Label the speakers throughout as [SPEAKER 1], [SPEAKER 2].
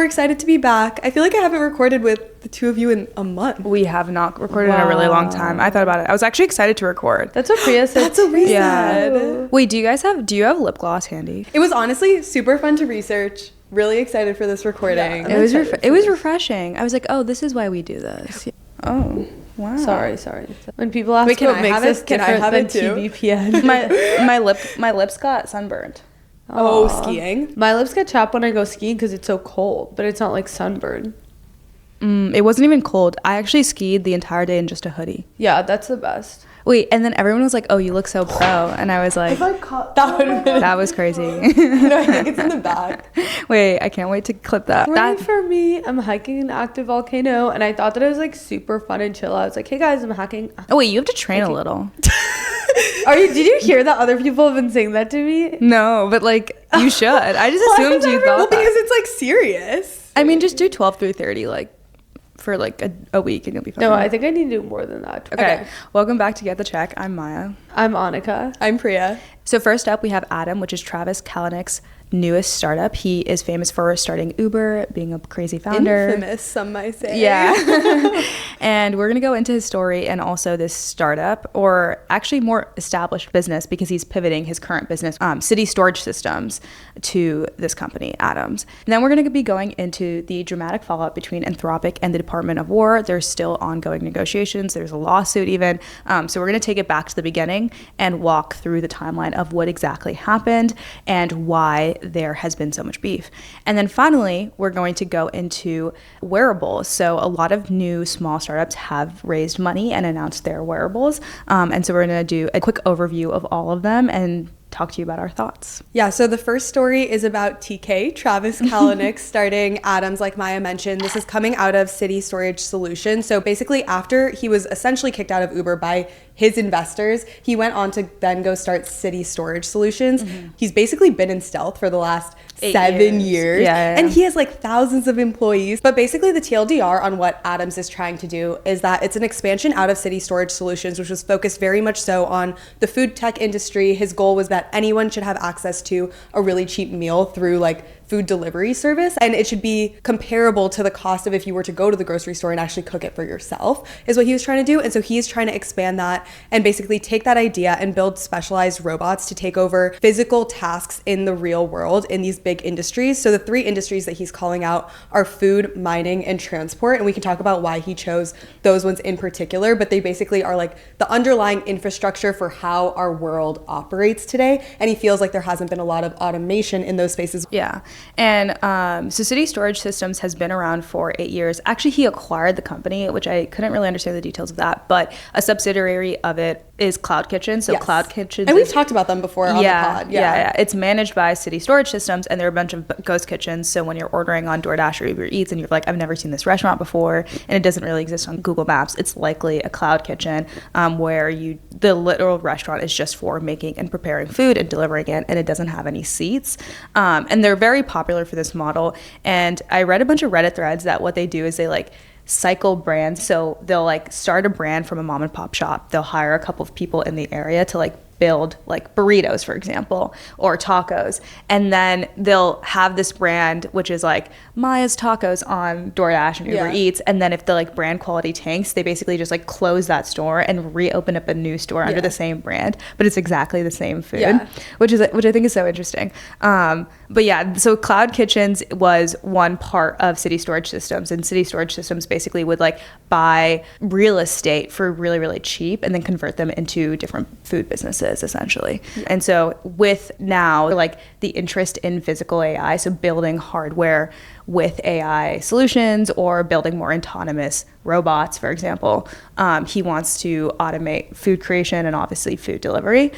[SPEAKER 1] excited to be back. I feel like I haven't recorded with the two of you in a month.
[SPEAKER 2] We have not recorded in a really long time. I thought about it. I was actually excited to record.
[SPEAKER 3] That's what Priya said.
[SPEAKER 1] That's what we said.
[SPEAKER 2] Wait, do you have lip gloss handy?
[SPEAKER 1] It was honestly super fun to research. Really excited for this recording.
[SPEAKER 2] Yeah, it was refreshing. I was like, oh, this is why we do this. Oh, wow.
[SPEAKER 3] Sorry. When people ask what makes us different than TBPN.
[SPEAKER 2] my lips got sunburned.
[SPEAKER 1] Oh, skiing?
[SPEAKER 3] My lips get chapped when I go skiing because it's so cold, but it's not like sunburn.
[SPEAKER 2] It wasn't even cold. I actually skied the entire day in just a hoodie.
[SPEAKER 3] Yeah, that's the best.
[SPEAKER 2] Wait, and then everyone was like, oh, you look so pro. And I was like,
[SPEAKER 1] If I caught that
[SPEAKER 2] was crazy.
[SPEAKER 1] No, I think it's in the back.
[SPEAKER 2] Wait, I can't wait to clip that.
[SPEAKER 3] For me, I'm hiking an active volcano, and I thought that it was like super fun and chill. I was like, hey guys, I'm hiking.
[SPEAKER 2] Oh, wait, you have to train a little.
[SPEAKER 3] Did you hear that other people have been saying that to me?
[SPEAKER 2] No, but like, you should. I just assumed you thought
[SPEAKER 1] Well,
[SPEAKER 2] that.
[SPEAKER 1] because it's like serious.
[SPEAKER 2] I mean, just do 12 through 30, like, for like a week and you'll be fine.
[SPEAKER 3] No, I think I need to do more than that.
[SPEAKER 2] Okay. Welcome back to Get the Check. I'm Maya.
[SPEAKER 3] I'm Anika.
[SPEAKER 1] I'm Priya.
[SPEAKER 2] So first up, we have Adam, which is Travis Kalanick's newest startup. He is famous for starting Uber, being a crazy founder.
[SPEAKER 1] Infamous, some might say.
[SPEAKER 2] Yeah. And we're going to go into his story and also this startup, or actually more established business, because he's pivoting his current business, city storage systems, to this company, Adams. And then we're going to be going into the dramatic fallout between Anthropic and the Department of War. There's still ongoing negotiations. There's a lawsuit even. So we're going to take it back to the beginning and walk through the timeline of what exactly happened and why there has been so much beef. And then finally, we're going to go into wearables. So a lot of new small startups have raised money and announced their wearables. And so we're going to do a quick overview of all of them and talk to you about our thoughts.
[SPEAKER 1] Yeah, so the first story is about TK, Travis Kalanick, starting Adams, like Maya mentioned. This is coming out of City Storage Solutions. So basically, after he was essentially kicked out of Uber by his investors, he went on to then go start City Storage Solutions. He's basically been in stealth for the last 7 years.
[SPEAKER 2] Yeah.
[SPEAKER 1] And he has like thousands of employees. But basically the TLDR on what Adams is trying to do is that it's an expansion out of City Storage Solutions, which was focused very much so on the food tech industry. His goal was that anyone should have access to a really cheap meal through like food delivery service, and it should be comparable to the cost of if you were to go to the grocery store and actually cook it for yourself, is what he was trying to do. And so he's trying to expand that and basically take that idea and build specialized robots to take over physical tasks in the real world in these big industries. So the 3 industries that he's calling out are food, mining, and transport, and we can talk about why he chose those ones in particular, but they basically are like the underlying infrastructure for how our world operates today, and he feels like there hasn't been a lot of automation in those spaces.
[SPEAKER 2] Yeah. And so City Storage Systems has been around for 8 years. Actually, he acquired the company, which I couldn't really understand the details of that, but a subsidiary of it is CloudKitchens. So yes. CloudKitchens,
[SPEAKER 1] and we've talked about them before on the pod.
[SPEAKER 2] Yeah. It's managed by City Storage Systems, and they're a bunch of ghost kitchens. So when you're ordering on DoorDash or Uber Eats and you're like, I've never seen this restaurant before, and it doesn't really exist on Google Maps, it's likely a cloud kitchen where the literal restaurant is just for making and preparing food and delivering it, and it doesn't have any seats. And they're very popular for this model. And I read a bunch of Reddit threads that what they do is they like cycle brands. So they'll like start a brand from a mom and pop shop. They'll hire a couple of people in the area to like build like burritos, for example, or tacos. And then they'll have this brand, which is like Maya's Tacos on DoorDash and Uber Eats. And then if the like brand quality tanks, they basically just like close that store and reopen up a new store under the same brand, but it's exactly the same food, which I think is so interesting. But yeah, so CloudKitchens was one part of City Storage Systems, and City Storage Systems basically would like buy real estate for really, really cheap and then convert them into different food businesses, essentially. And so with now like the interest in physical AI, so building hardware with AI solutions or building more autonomous robots, for example, he wants to automate food creation and obviously food delivery.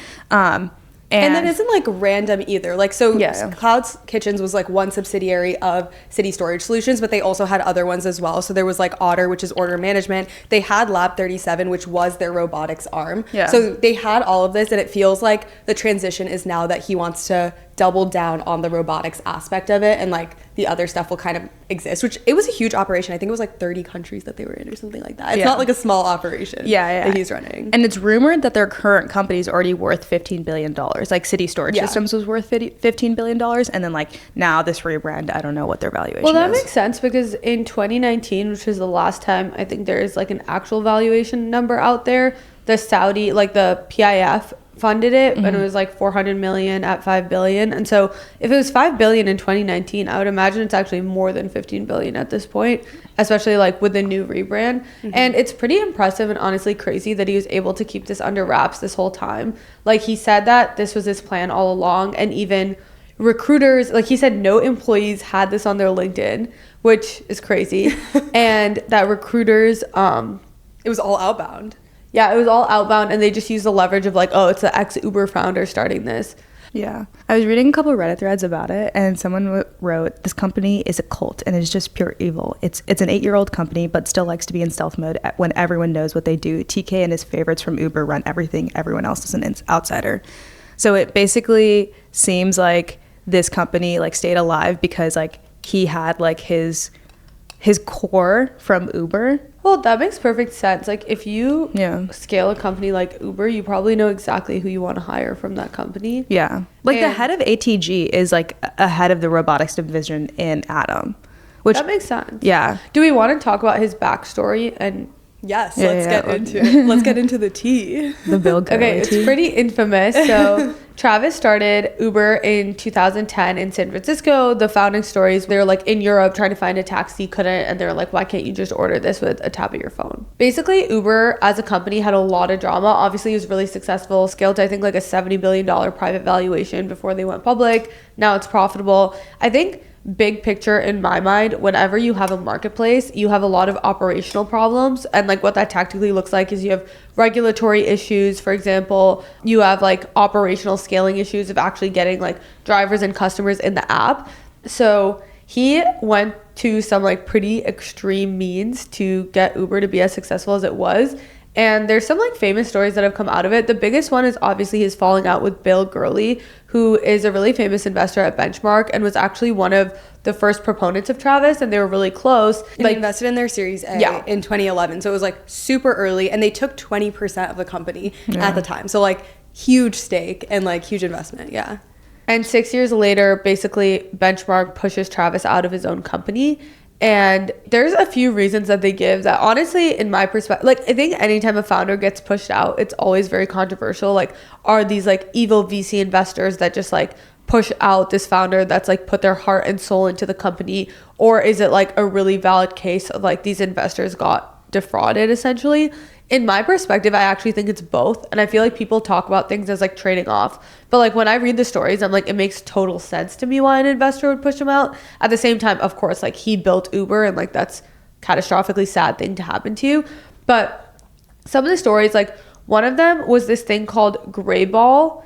[SPEAKER 2] And
[SPEAKER 1] that isn't like random either. Like, so CloudKitchens was like one subsidiary of City Storage Solutions, but they also had other ones as well. So there was like Otter, which is order management. They had Lab 37, which was their robotics arm. Yeah. So they had all of this, and it feels like the transition is now that he wants to doubled down on the robotics aspect of it, and like the other stuff will kind of exist, which it was a huge operation. I think it was like 30 countries that they were in or something like that. It's not like a small operation that he's running.
[SPEAKER 2] And it's rumored that their current company is already worth $15 billion. Like City Storage Systems was worth $15 billion. And then like now this rebrand, I don't know what their valuation is.
[SPEAKER 3] Well, that makes sense because in 2019, which was the last time I think there is like an actual valuation number out there, the Saudi, like the PIF funded it, and it was like 400 million at 5 billion. And so if it was 5 billion in 2019, I would imagine it's actually more than 15 billion at this point, especially like with the new rebrand. And it's pretty impressive and honestly crazy that he was able to keep this under wraps this whole time. Like he said that this was his plan all along, and even recruiters, like he said, no employees had this on their LinkedIn, which is crazy. And that recruiters,
[SPEAKER 1] it was all outbound.
[SPEAKER 3] Yeah, it was all outbound, and they just used the leverage of like, oh, it's the ex-Uber founder starting this.
[SPEAKER 2] Yeah. I was reading a couple of Reddit threads about it, and someone wrote, this company is a cult, and it's just pure evil. It's an 8-year-old company, but still likes to be in stealth mode when everyone knows what they do. TK and his favorites from Uber run everything. Everyone else is an outsider. So it basically seems like this company like stayed alive because like he had like his core from Uber.
[SPEAKER 3] Well, that makes perfect sense. Like if you scale a company like Uber, you probably know exactly who you want to hire from that company.
[SPEAKER 2] Yeah. Like the head of ATG is like a head of the robotics division in Atom. Which
[SPEAKER 3] that makes sense.
[SPEAKER 2] Yeah.
[SPEAKER 3] Do we want to talk about his backstory? And
[SPEAKER 1] yes, let's get into it. Let's get into the tea.
[SPEAKER 2] The Bill Gurley
[SPEAKER 3] Okay, it's pretty infamous. So Travis started Uber in 2010 in San Francisco. The founding stories, they were like in Europe trying to find a taxi, couldn't, and they're like, why can't you just order this with a tap of your phone? Basically, Uber as a company had a lot of drama. Obviously, it was really successful, scaled to I think like a $70 billion private valuation before they went public. Now it's profitable. I think big picture in my mind, whenever you have a marketplace, you have a lot of operational problems, and like what that tactically looks like is you have regulatory issues. For example, you have like operational scaling issues of actually getting like drivers and customers in the app. So he went to some like pretty extreme means to get Uber to be as successful as it was. And there's some like famous stories that have come out of it. The biggest one is obviously his falling out with Bill Gurley, who is a really famous investor at Benchmark and was actually one of the first proponents of Travis, and they were really close.
[SPEAKER 1] And they invested in their Series A in 2011. So it was like super early, and they took 20% of the company at the time. So like huge stake and like huge investment. Yeah.
[SPEAKER 3] And 6 years later, basically Benchmark pushes Travis out of his own company. And there's a few reasons that they give that honestly, in my perspective, like I think anytime a founder gets pushed out, it's always very controversial. Like, are these like evil VC investors that just like push out this founder that's like put their heart and soul into the company? Or is it like a really valid case of like these investors got defrauded essentially? In my perspective, I actually think it's both. And I feel like people talk about things as like trading off. But like when I read the stories, I'm like, it makes total sense to me why an investor would push him out. At the same time, of course, like he built Uber, and like that's catastrophically sad thing to happen to you. But some of the stories, like one of them was this thing called Greyball,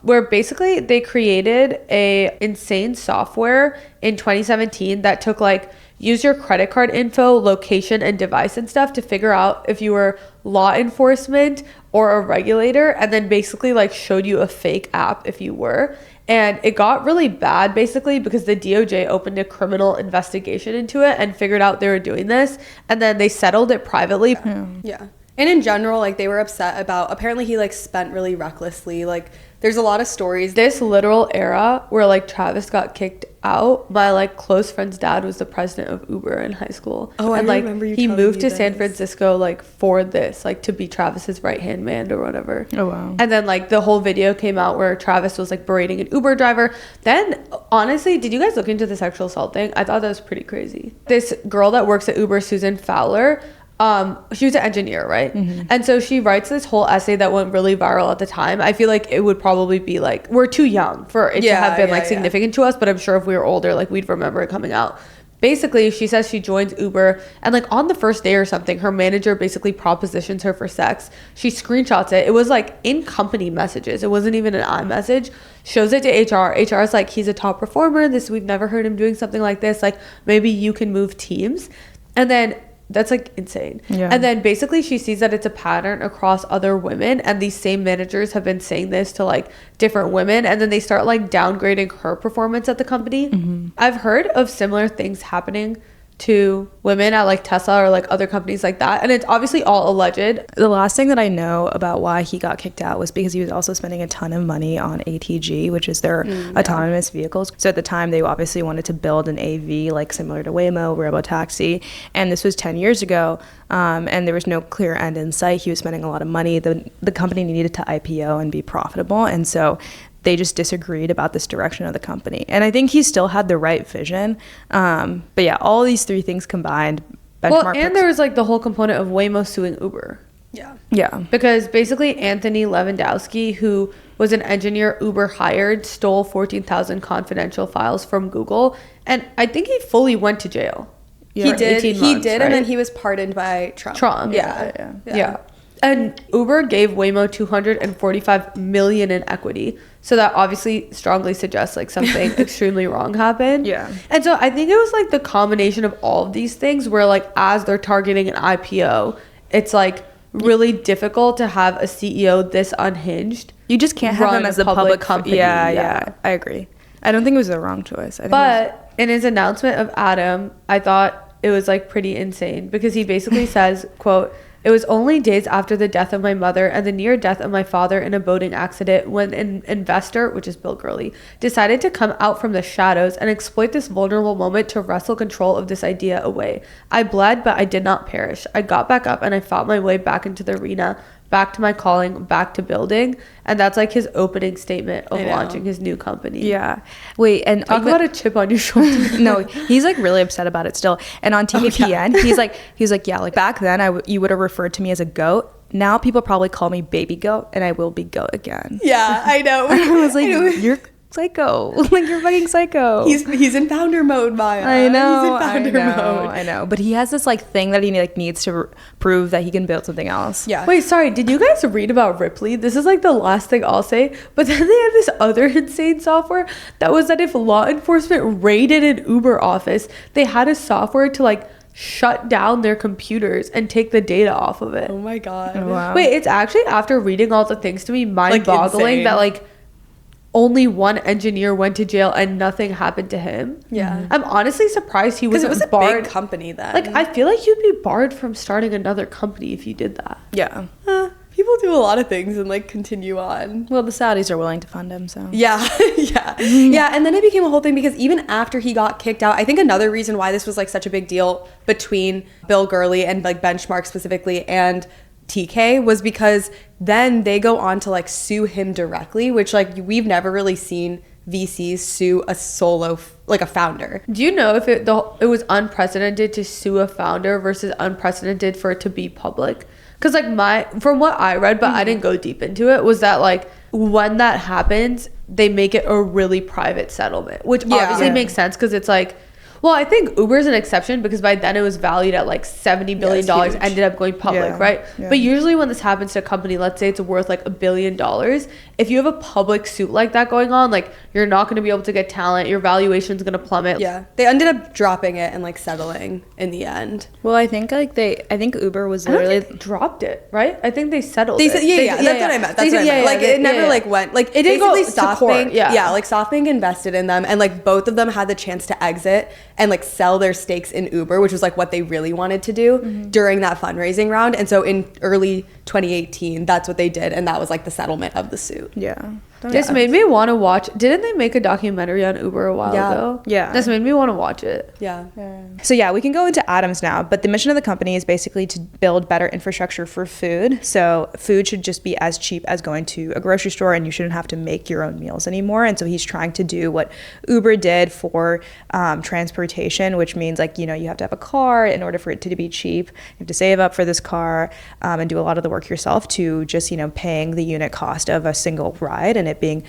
[SPEAKER 3] where basically they created a insane software in 2017 that took like use your credit card info, location, and device and stuff to figure out if you were law enforcement or a regulator, and then basically like showed you a fake app if you were. And it got really bad basically because the DOJ opened a criminal investigation into it and figured out they were doing this, and then they settled it privately.
[SPEAKER 1] Yeah. And in general, like they were upset about, apparently he like spent really recklessly. Like there's a lot of stories.
[SPEAKER 3] This literal era where like Travis got kicked out, my like close friend's dad was the president of Uber in high school.
[SPEAKER 1] Oh,
[SPEAKER 3] and
[SPEAKER 1] I
[SPEAKER 3] like
[SPEAKER 1] remember you
[SPEAKER 3] he
[SPEAKER 1] telling
[SPEAKER 3] moved
[SPEAKER 1] me
[SPEAKER 3] to
[SPEAKER 1] this.
[SPEAKER 3] San Francisco like for this, like to be Travis's right hand man or whatever.
[SPEAKER 2] Oh wow.
[SPEAKER 3] And then like the whole video came out where Travis was like berating an Uber driver. Then honestly, did you guys look into the sexual assault thing? I thought that was pretty crazy. This girl that works at Uber, Susan Fowler, she was an engineer, right? And so she writes this whole essay that went really viral at the time. I feel like it would probably be like, we're too young for it to have been like significant to us, but I'm sure if we were older, like we'd remember it coming out. Basically, she says she joins Uber, and like on the first day or something, her manager basically propositions her for sex. She screenshots it. It was like in company messages. It wasn't even an iMessage. Shows it to HR. HR is like, he's a top performer. We've never heard him doing something like this. Like maybe you can move teams. And then That's like insane.
[SPEAKER 2] Yeah.
[SPEAKER 3] And then basically she sees that it's a pattern across other women, and these same managers have been saying this to like different women, and then they start like downgrading her performance at the company. I've heard of similar things happening to women at like Tesla or like other companies like that, and it's obviously all alleged.
[SPEAKER 2] The last thing that I know about why he got kicked out was because he was also spending a ton of money on ATG, which is their autonomous vehicles. So at the time, they obviously wanted to build an AV like similar to Waymo, Wearable taxi, and this was 10 years ago, and there was no clear end in sight. He was spending a lot of money. The company needed to IPO and be profitable, and so they just disagreed about this direction of the company. And I think he still had the right vision. But yeah, all these three things combined.
[SPEAKER 3] There was like the whole component of Waymo suing Uber.
[SPEAKER 2] Yeah.
[SPEAKER 3] Because basically Anthony Lewandowski, who was an engineer Uber hired, stole 14,000 confidential files from Google. And I think he fully went to jail.
[SPEAKER 1] He did.
[SPEAKER 3] Right?
[SPEAKER 1] And then he was pardoned by Trump.
[SPEAKER 3] Yeah. And Uber gave Waymo $245 million in equity. So that obviously strongly suggests like something extremely wrong happened.
[SPEAKER 2] Yeah.
[SPEAKER 3] And so I think it was like the combination of all of these things where like as they're targeting an IPO, it's like really difficult to have a CEO this unhinged.
[SPEAKER 2] You just can't have him as a public
[SPEAKER 3] company.
[SPEAKER 2] Yeah, I agree. I don't think it was the wrong choice.
[SPEAKER 3] But in his announcement of Adam, I thought it was like pretty insane because he basically says, quote, "It was only days after the death of my mother and the near death of my father in a boating accident when an investor," which is Bill Gurley, "decided to come out from the shadows and exploit this vulnerable moment to wrestle control of this idea away. I bled, but I did not perish. I got back up and I fought my way back into the arena, back to my calling, back to building." And that's like his opening statement of launching his new company.
[SPEAKER 2] Yeah. Wait, and
[SPEAKER 3] talk about a chip on your shoulder.
[SPEAKER 2] No, he's like really upset about it still. And on TVPN, he's like, yeah, like back then you would have referred to me as a goat. Now people probably call me baby goat, and I will be goat again.
[SPEAKER 1] Yeah, I know.
[SPEAKER 2] I was like, you're psycho. Like, you're fucking psycho.
[SPEAKER 1] He's in founder mode, Maya.
[SPEAKER 2] I know.
[SPEAKER 1] He's in founder mode.
[SPEAKER 2] I know. But he has this like thing that he like needs to prove that he can build something else.
[SPEAKER 1] Yeah.
[SPEAKER 3] Wait, sorry. Did you guys read about Ripley? This is like the last thing I'll say. But then they have this other insane software that was that if law enforcement raided an Uber office, they had a software to like shut down their computers and take the data off of it.
[SPEAKER 1] Oh my God.
[SPEAKER 2] Oh, wow.
[SPEAKER 3] Wait, it's actually, after reading all the things to me, mind-boggling
[SPEAKER 1] like,
[SPEAKER 3] that like only one engineer went to jail and nothing happened to him.
[SPEAKER 1] Yeah.
[SPEAKER 3] I'm honestly surprised he wasn't
[SPEAKER 1] it was
[SPEAKER 3] barred.
[SPEAKER 1] a big company then.
[SPEAKER 3] Like, I feel like you'd be barred from starting another company if you did that.
[SPEAKER 2] Yeah.
[SPEAKER 1] People do a lot of things and like continue on.
[SPEAKER 2] Well, the Saudis are willing to fund him, so.
[SPEAKER 1] Yeah. Yeah. And then it became a whole thing because even after he got kicked out, I think another reason why this was like such a big deal between Bill Gurley and like Benchmark specifically and TK was because then they go on to like sue him directly, which like we've never really seen VCs sue a solo, like a founder.
[SPEAKER 3] Do you know if it was unprecedented to sue a founder versus unprecedented for it to be public? Because like from what I read, but I didn't go deep into it, was that like when that happens, they make it a really private settlement, which obviously makes sense because it's like, well, I think Uber is an exception because by then it was valued at like $70 billion, ended up going public, right? Yeah. But usually when this happens to a company, let's say it's worth like $1 billion, if you have a public suit like that going on, like you're not going to be able to get talent, your valuation is going to plummet.
[SPEAKER 1] Yeah, they ended up dropping it and like settling in the end.
[SPEAKER 2] Well, I think Uber was literally
[SPEAKER 3] I don't think dropped it, right? I think they settled it.
[SPEAKER 1] That's what I meant. That's what I meant. Like it never like went like
[SPEAKER 3] it didn't go to
[SPEAKER 1] SoftBank.
[SPEAKER 3] court.
[SPEAKER 1] Like SoftBank invested in them, and like both of them had the chance to exit and like sell their stakes in Uber, which was like what they really wanted to do during that fundraising round. And so in early 2018, that's what they did, and that was like the settlement of the suit.
[SPEAKER 2] Yeah.
[SPEAKER 3] This made me want to watch. Didn't they make a documentary on Uber a while ago?
[SPEAKER 2] Yeah.
[SPEAKER 3] This made me want to watch it.
[SPEAKER 1] Yeah.
[SPEAKER 2] So yeah, we can go into Adams now, but the mission of the company is basically to build better infrastructure for food. So food should just be as cheap as going to a grocery store, and you shouldn't have to make your own meals anymore. And so he's trying to do what Uber did for transportation, which means like, you have to have a car in order for it to be cheap. You have to save up for this car and do a lot of the work yourself to just, paying the unit cost of a single ride and it being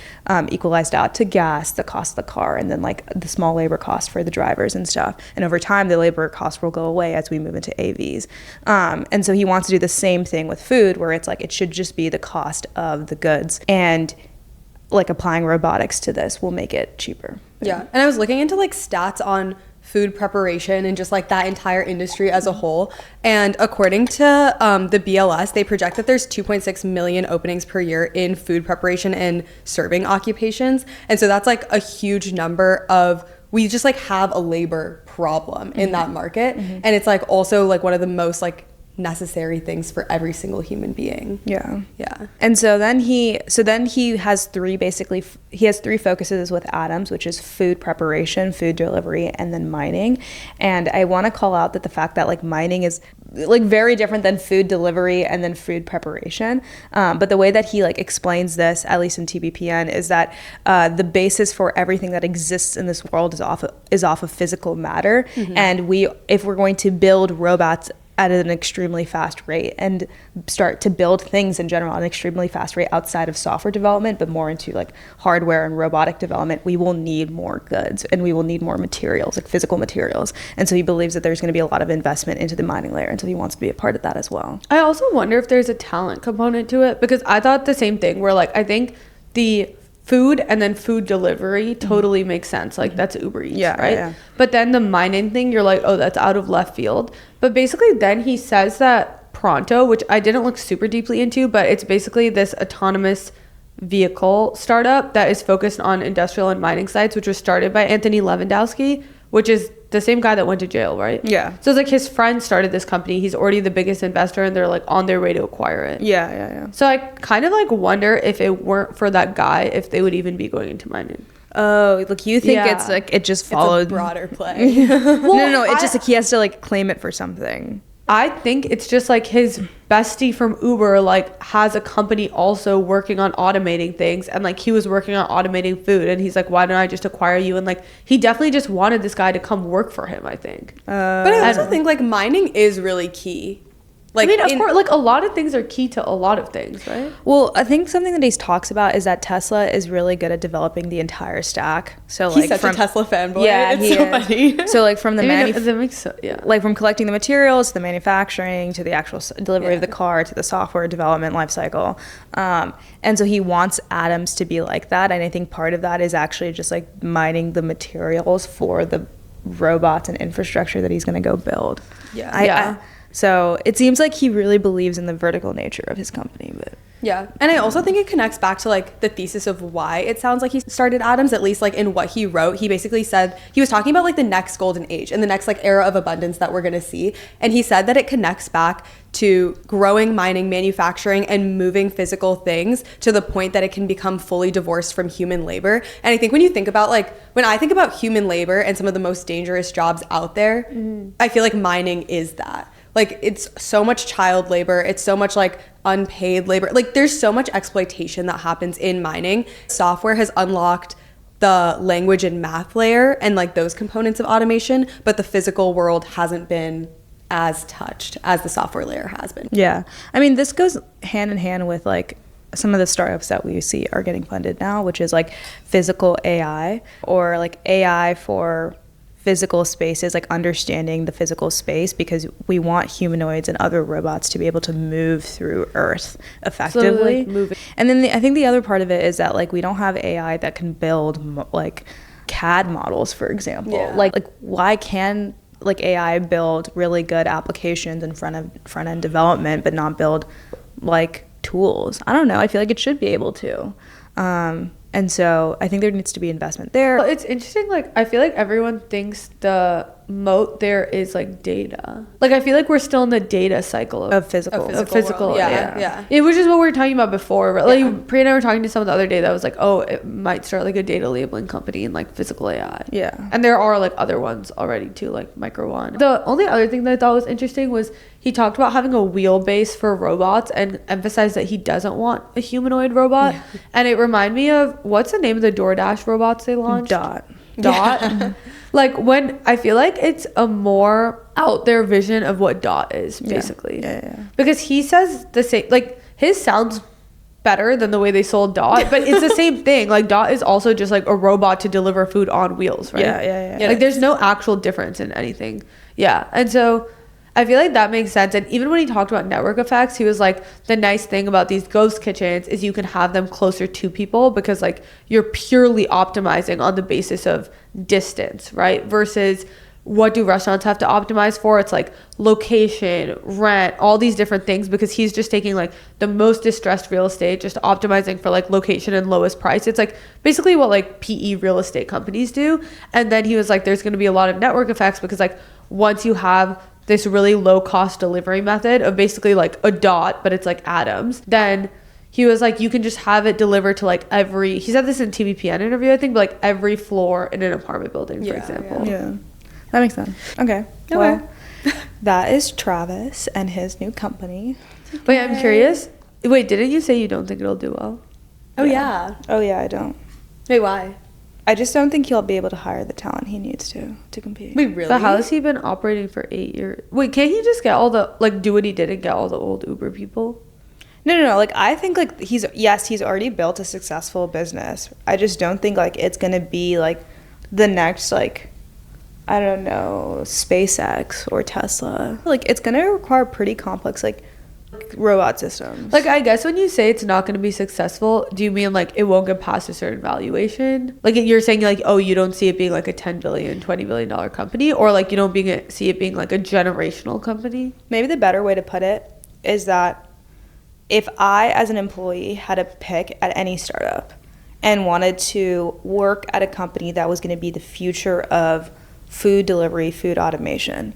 [SPEAKER 2] equalized out to gas, the cost of the car, and then like the small labor cost for the drivers and stuff. And over time, the labor cost will go away as we move into AVs. And so he wants to do the same thing with food, where it's like it should just be the cost of the goods. And like applying robotics to this will make it cheaper.
[SPEAKER 1] Yeah. And I was looking into like stats on food preparation and just like that entire industry as a whole. And according to the BLS, they project that there's 2.6 million openings per year in food preparation and serving occupations. And so that's like a huge number of, we just like have a labor problem in that market. And it's like also like one of the most like necessary things for every single human being.
[SPEAKER 2] Yeah.
[SPEAKER 1] Yeah.
[SPEAKER 2] And so then he has three focuses with Adams, which is food preparation, food delivery, and then mining. And I want to call out that the fact that like mining is like very different than food delivery and then food preparation. But the way that he like explains this, at least in TBPN, is that the basis for everything that exists in this world is off of physical matter. And if we're going to build robots at an extremely fast rate and start to build things in general at an extremely fast rate outside of software development, but more into like hardware and robotic development, we will need more goods and we will need more materials, like physical materials. And so he believes that there's going to be a lot of investment into the mining layer, and so he wants to be a part of that as well.
[SPEAKER 3] I also wonder if there's a talent component to it, because I thought the same thing where like I think the food and then food delivery totally makes sense. Like that's Uber Eats, right? Yeah. But then the mining thing, you're like, oh, that's out of left field. But basically then he says that Pronto, which I didn't look super deeply into, but it's basically this autonomous vehicle startup that is focused on industrial and mining sites, which was started by Anthony Lewandowski, which is the same guy that went to jail, right?
[SPEAKER 2] Yeah.
[SPEAKER 3] So it's like his friend started this company. He's already the biggest investor and they're like on their way to acquire it.
[SPEAKER 2] Yeah. So
[SPEAKER 3] I kind of like wonder if it weren't for that guy, if they would even be going into mining.
[SPEAKER 2] Oh, look, you think it's like it just followed
[SPEAKER 1] it's a broader play.
[SPEAKER 2] Well, no, it's just like he has to like claim it for something.
[SPEAKER 3] I think it's just like his bestie from Uber like has a company also working on automating things, and like he was working on automating food and he's like, why don't I just acquire you? And like he definitely just wanted this guy to come work for him, I think.
[SPEAKER 1] But I also think like mining is really key. Like,
[SPEAKER 3] I mean, of course, like a lot of things are key to a lot of things, right?
[SPEAKER 2] Well, I think something that he talks about is that Tesla is really good at developing the entire stack. So like
[SPEAKER 1] he's such a Tesla fanboy.
[SPEAKER 2] Yeah,
[SPEAKER 1] it's so funny.
[SPEAKER 2] So like from the
[SPEAKER 3] like
[SPEAKER 2] from collecting the materials to the manufacturing to the actual delivery of the car to the software development lifecycle. And so he wants Adams to be like that. And I think part of that is actually just like mining the materials for the robots and infrastructure that he's going to go build. So it seems like he really believes in the vertical nature of his company. But
[SPEAKER 1] yeah. And I also think it connects back to like the thesis of why it sounds like he started Adams, at least like in what he wrote. He basically said, he was talking about like the next golden age and the next like era of abundance that we're going to see. And he said that it connects back to growing, mining, manufacturing, and moving physical things to the point that it can become fully divorced from human labor. And I think when you think about like, when I think about human labor and some of the most dangerous jobs out there, I feel like mining is that. Like it's so much child labor, it's so much like unpaid labor, like there's so much exploitation that happens in mining. Software has unlocked the language and math layer and like those components of automation, but the physical world hasn't been as touched as the software layer has been.
[SPEAKER 2] Yeah, I mean this goes hand in hand with like some of the startups that we see are getting funded now, which is like physical AI or like AI for physical spaces, like understanding the physical space, because we want humanoids and other robots to be able to move through Earth effectively.
[SPEAKER 3] So, like,
[SPEAKER 2] and then I think the other part of it is that like we don't have AI that can build like CAD models, for example.
[SPEAKER 1] Yeah.
[SPEAKER 2] Like why can like AI build really good applications in front end development, but not build like tools? I don't know. I feel like it should be able to. And so I think there needs to be investment there.
[SPEAKER 3] Well, it's interesting. Like, I feel like everyone thinks the moat there is like data. Like, I feel like we're still in the data cycle of
[SPEAKER 2] physical.
[SPEAKER 3] Yeah. It was just what we were talking about before. But like, Priya and I were talking to someone the other day that was like, oh, it might start like a data labeling company in like physical AI.
[SPEAKER 2] Yeah.
[SPEAKER 3] And there are like other ones already too, like Micro One. The only other thing that I thought was interesting was he talked about having a wheelbase for robots and emphasized that he doesn't want a humanoid robot. Yeah. And it reminded me of, what's the name of the DoorDash robots they launched?
[SPEAKER 2] Dot.
[SPEAKER 3] Yeah. Like when I feel like it's a more out there vision of what Dot is basically.
[SPEAKER 2] Yeah.
[SPEAKER 3] Because he says the same, like his sounds better than the way they sold Dot, but it's the same thing. Like Dot is also just like a robot to deliver food on wheels, right?
[SPEAKER 2] Yeah.
[SPEAKER 3] Like there's no actual difference in anything. Yeah. And so I feel like that makes sense. And even when he talked about network effects, he was like, the nice thing about these ghost kitchens is you can have them closer to people because like you're purely optimizing on the basis of distance, right? Versus what do restaurants have to optimize for? It's like location, rent, all these different things, because he's just taking like the most distressed real estate, just optimizing for like location and lowest price. It's like basically what like PE real estate companies do. And then he was like, there's going to be a lot of network effects, because like once you have this really low cost delivery method of basically like a dot, but it's like atoms, then he was like, you can just have it delivered to like he said this in TVPN interview, I think, but like every floor in an apartment building, for example.
[SPEAKER 2] Yeah. That makes sense. Okay. Well, that is Travis and his new company.
[SPEAKER 3] Wait, I'm curious. Wait, didn't you say you don't think it'll do well?
[SPEAKER 1] Oh, yeah.
[SPEAKER 2] Oh, yeah, I don't.
[SPEAKER 1] Wait, why?
[SPEAKER 2] I just don't think he'll be able to hire the talent he needs to compete.
[SPEAKER 1] Wait, really?
[SPEAKER 3] But how has he been operating for 8 years? Wait, can't he just get all the, like, do what he did and get all the old Uber people?
[SPEAKER 2] No. Like, I think, like, he's already built a successful business. I just don't think, like, it's going to be, like, the next, like, I don't know, SpaceX or Tesla. Like, it's going to require pretty complex, like, robot systems.
[SPEAKER 3] Like, I guess when you say it's not going to be successful, do you mean, like, it won't get past a certain valuation? Like, you're saying, like, oh, you don't see it being, like, a $10 billion, $20 billion company? Or, like, you don't see it being, like, a generational company?
[SPEAKER 2] Maybe the better way to put it is that if I, as an employee, had a pick at any startup and wanted to work at a company that was going to be the future of food delivery, food automation,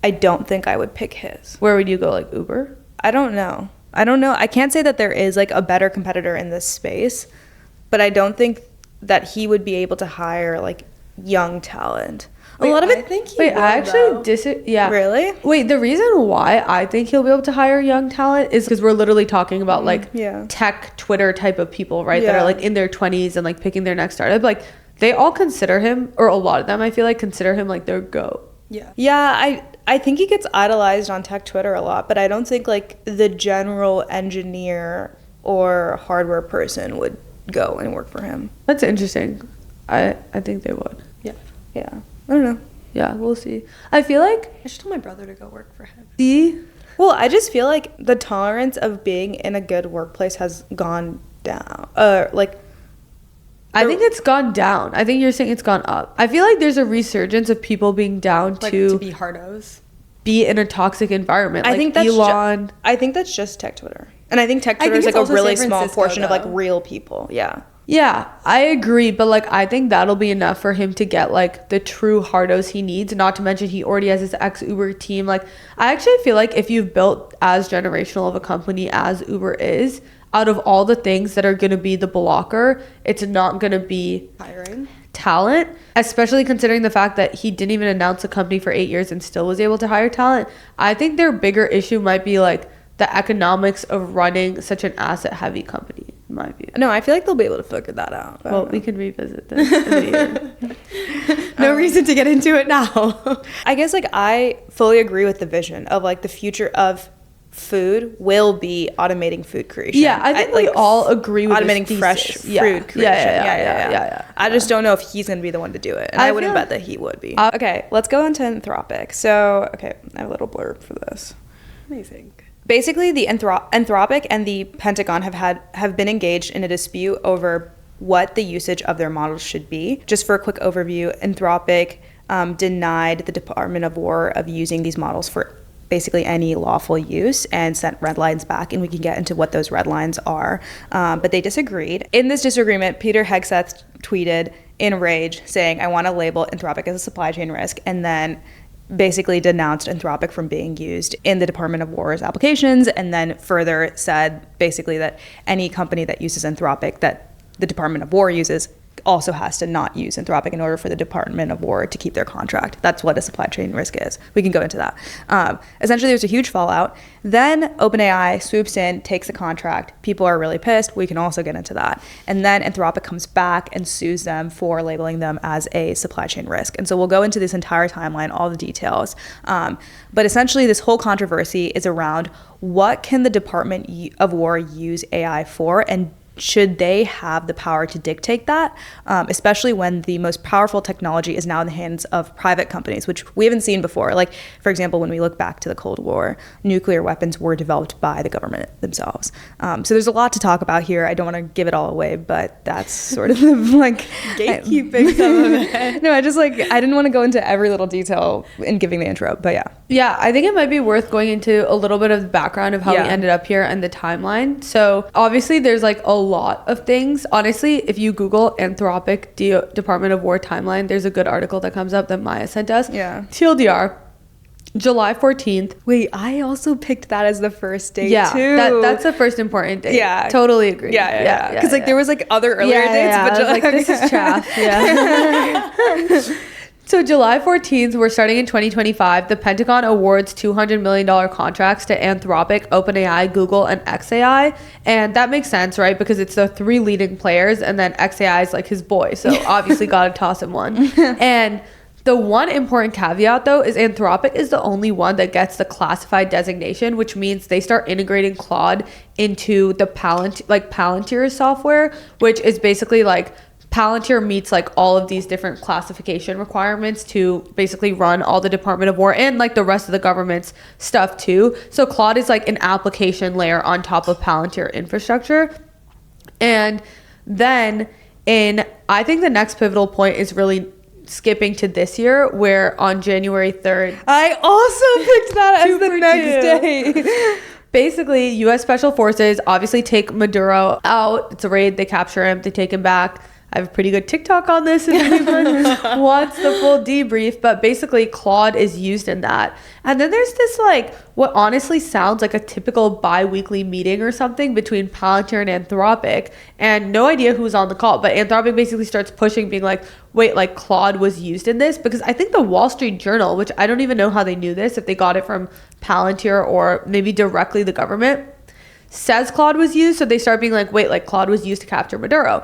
[SPEAKER 2] I don't think I would pick his.
[SPEAKER 3] Where would you go, like Uber?
[SPEAKER 2] I don't know. I can't say that there is like a better competitor in this space, but I don't think that he would be able to hire like young talent.
[SPEAKER 1] Wait,
[SPEAKER 2] a lot of it.
[SPEAKER 1] I think he
[SPEAKER 3] Wait,
[SPEAKER 1] will,
[SPEAKER 3] I actually yeah.
[SPEAKER 2] Really?
[SPEAKER 3] Wait, the reason why I think he'll be able to hire young talent is because we're literally talking about like tech Twitter type of people, right? That are like in their 20s and like picking their next startup. Like they all consider him, or a lot of them I feel like consider him like their GOAT.
[SPEAKER 2] Yeah, I think he gets idolized on tech Twitter a lot, but I don't think like the general engineer or hardware person would go and work for him.
[SPEAKER 3] That's interesting. I think they would.
[SPEAKER 2] Yeah. I don't know.
[SPEAKER 3] Yeah, we'll see. I feel like
[SPEAKER 1] I should tell my brother to go work for him.
[SPEAKER 2] Well, I just feel like the tolerance of being in a good workplace has gone down.
[SPEAKER 3] I think it's gone down. I think you're saying it's gone up. I feel like there's a resurgence of people being down
[SPEAKER 1] like,
[SPEAKER 3] to
[SPEAKER 1] be hardos,
[SPEAKER 3] be in a toxic environment.
[SPEAKER 2] I
[SPEAKER 3] like
[SPEAKER 2] think that's
[SPEAKER 3] Elon.
[SPEAKER 2] I think that's just tech Twitter, and I think tech Twitter is like a really small portion of like real people.
[SPEAKER 3] Yeah, I agree, but like I think that'll be enough for him to get like the true hardos he needs. Not to mention he already has his ex-Uber team. Like I actually feel like if you've built as generational of a company as Uber is, out of all the things that are going to be the blocker, it's not going to be
[SPEAKER 1] hiring
[SPEAKER 3] talent, especially considering the fact that he didn't even announce a company for 8 years and still was able to hire talent. I think their bigger issue might be like the economics of running such an asset heavy company, in my view.
[SPEAKER 2] No, I feel like they'll be able to figure that out.
[SPEAKER 3] Well, we can revisit this in a year.
[SPEAKER 1] No reason to get into it now.
[SPEAKER 2] I guess like I fully agree with the vision of like the future of food will be automating food creation.
[SPEAKER 3] Yeah, I think we all agree with
[SPEAKER 2] automating
[SPEAKER 3] this
[SPEAKER 2] fresh
[SPEAKER 3] thesis.
[SPEAKER 2] fruit creation.
[SPEAKER 3] Yeah.
[SPEAKER 2] I just don't know if he's going to be the one to do it, and I wouldn't bet that he would be. Okay, let's go into Anthropic. So, I have a little blurb for this.
[SPEAKER 1] Amazing.
[SPEAKER 2] Basically, the Anthropic and the Pentagon have been engaged in a dispute over what the usage of their models should be. Just for a quick overview, Anthropic denied the Department of War of using these models for basically any lawful use and sent red lines back, and we can get into what those red lines are. But they disagreed. In this disagreement, Peter Hegseth tweeted in rage saying, "I want to label Anthropic as a supply chain risk," and then basically denounced Anthropic from being used in the Department of War's applications, and then further said basically that any company that uses Anthropic that the Department of War uses also has to not use Anthropic in order for the Department of War to keep their contract. That's what a supply chain risk is. We can go into that. Essentially, there's a huge fallout. Then OpenAI swoops in, takes the contract. People are really pissed. We can also get into that. And then Anthropic comes back and sues them for labeling them as a supply chain risk. And so we'll go into this entire timeline, all the details. But essentially, this whole controversy is around what can the Department of War use AI for, and should they have the power to dictate that, especially when the most powerful technology is now in the hands of private companies, which we haven't seen before. Like, for example, when we look back to the Cold War, nuclear weapons were developed by the government themselves. So there's a lot to talk about here. I don't want to give it all away, but that's sort of the, like,
[SPEAKER 1] gatekeeping some of it.
[SPEAKER 2] No, I didn't want to go into every little detail in giving the intro, but yeah.
[SPEAKER 3] Yeah, I think it might be worth going into a little bit of the background of how we ended up here and the timeline. So obviously there's like a lot of things. Honestly, if you Google Anthropic Department of War timeline, there's a good article that comes up that Maya sent us.
[SPEAKER 2] Yeah.
[SPEAKER 3] TLDR, July 14th.
[SPEAKER 2] Wait, I also picked that as the first date
[SPEAKER 3] too. That's the first important date. Yeah. Totally agree.
[SPEAKER 2] Yeah. Because like there was like other earlier dates, but
[SPEAKER 3] like this is chaff. Yeah. So July 14th, we're starting in 2025. The Pentagon awards $200 million contracts to Anthropic, OpenAI, Google, and xAI. And that makes sense, right? Because it's the three leading players, and then xAI is like his boy. So obviously got to toss him one. And the one important caveat, though, is Anthropic is the only one that gets the classified designation, which means they start integrating Claude into the Palantir software, which is basically like Palantir meets like all of these different classification requirements to basically run all the Department of War and like the rest of the government's stuff too. So Claude is like an application layer on top of Palantir infrastructure. And then I think the next pivotal point is really skipping to this year, where on January 3rd.
[SPEAKER 2] I also picked that as the next day.
[SPEAKER 3] Basically, U.S. Special Forces obviously take Maduro out. It's a raid. They capture him. They take him back. I have a pretty good TikTok on this if anyone wants the full debrief, but basically Claude is used in that. And then there's this like what honestly sounds like a typical bi-weekly meeting or something between Palantir and Anthropic, and no idea who's on the call, but Anthropic basically starts pushing, being like, wait, like Claude was used in this? Because I think the Wall Street Journal, which I don't even know how they knew this, if they got it from Palantir or maybe directly the government, says Claude was used. So they start being like, wait, like Claude was used to capture Maduro.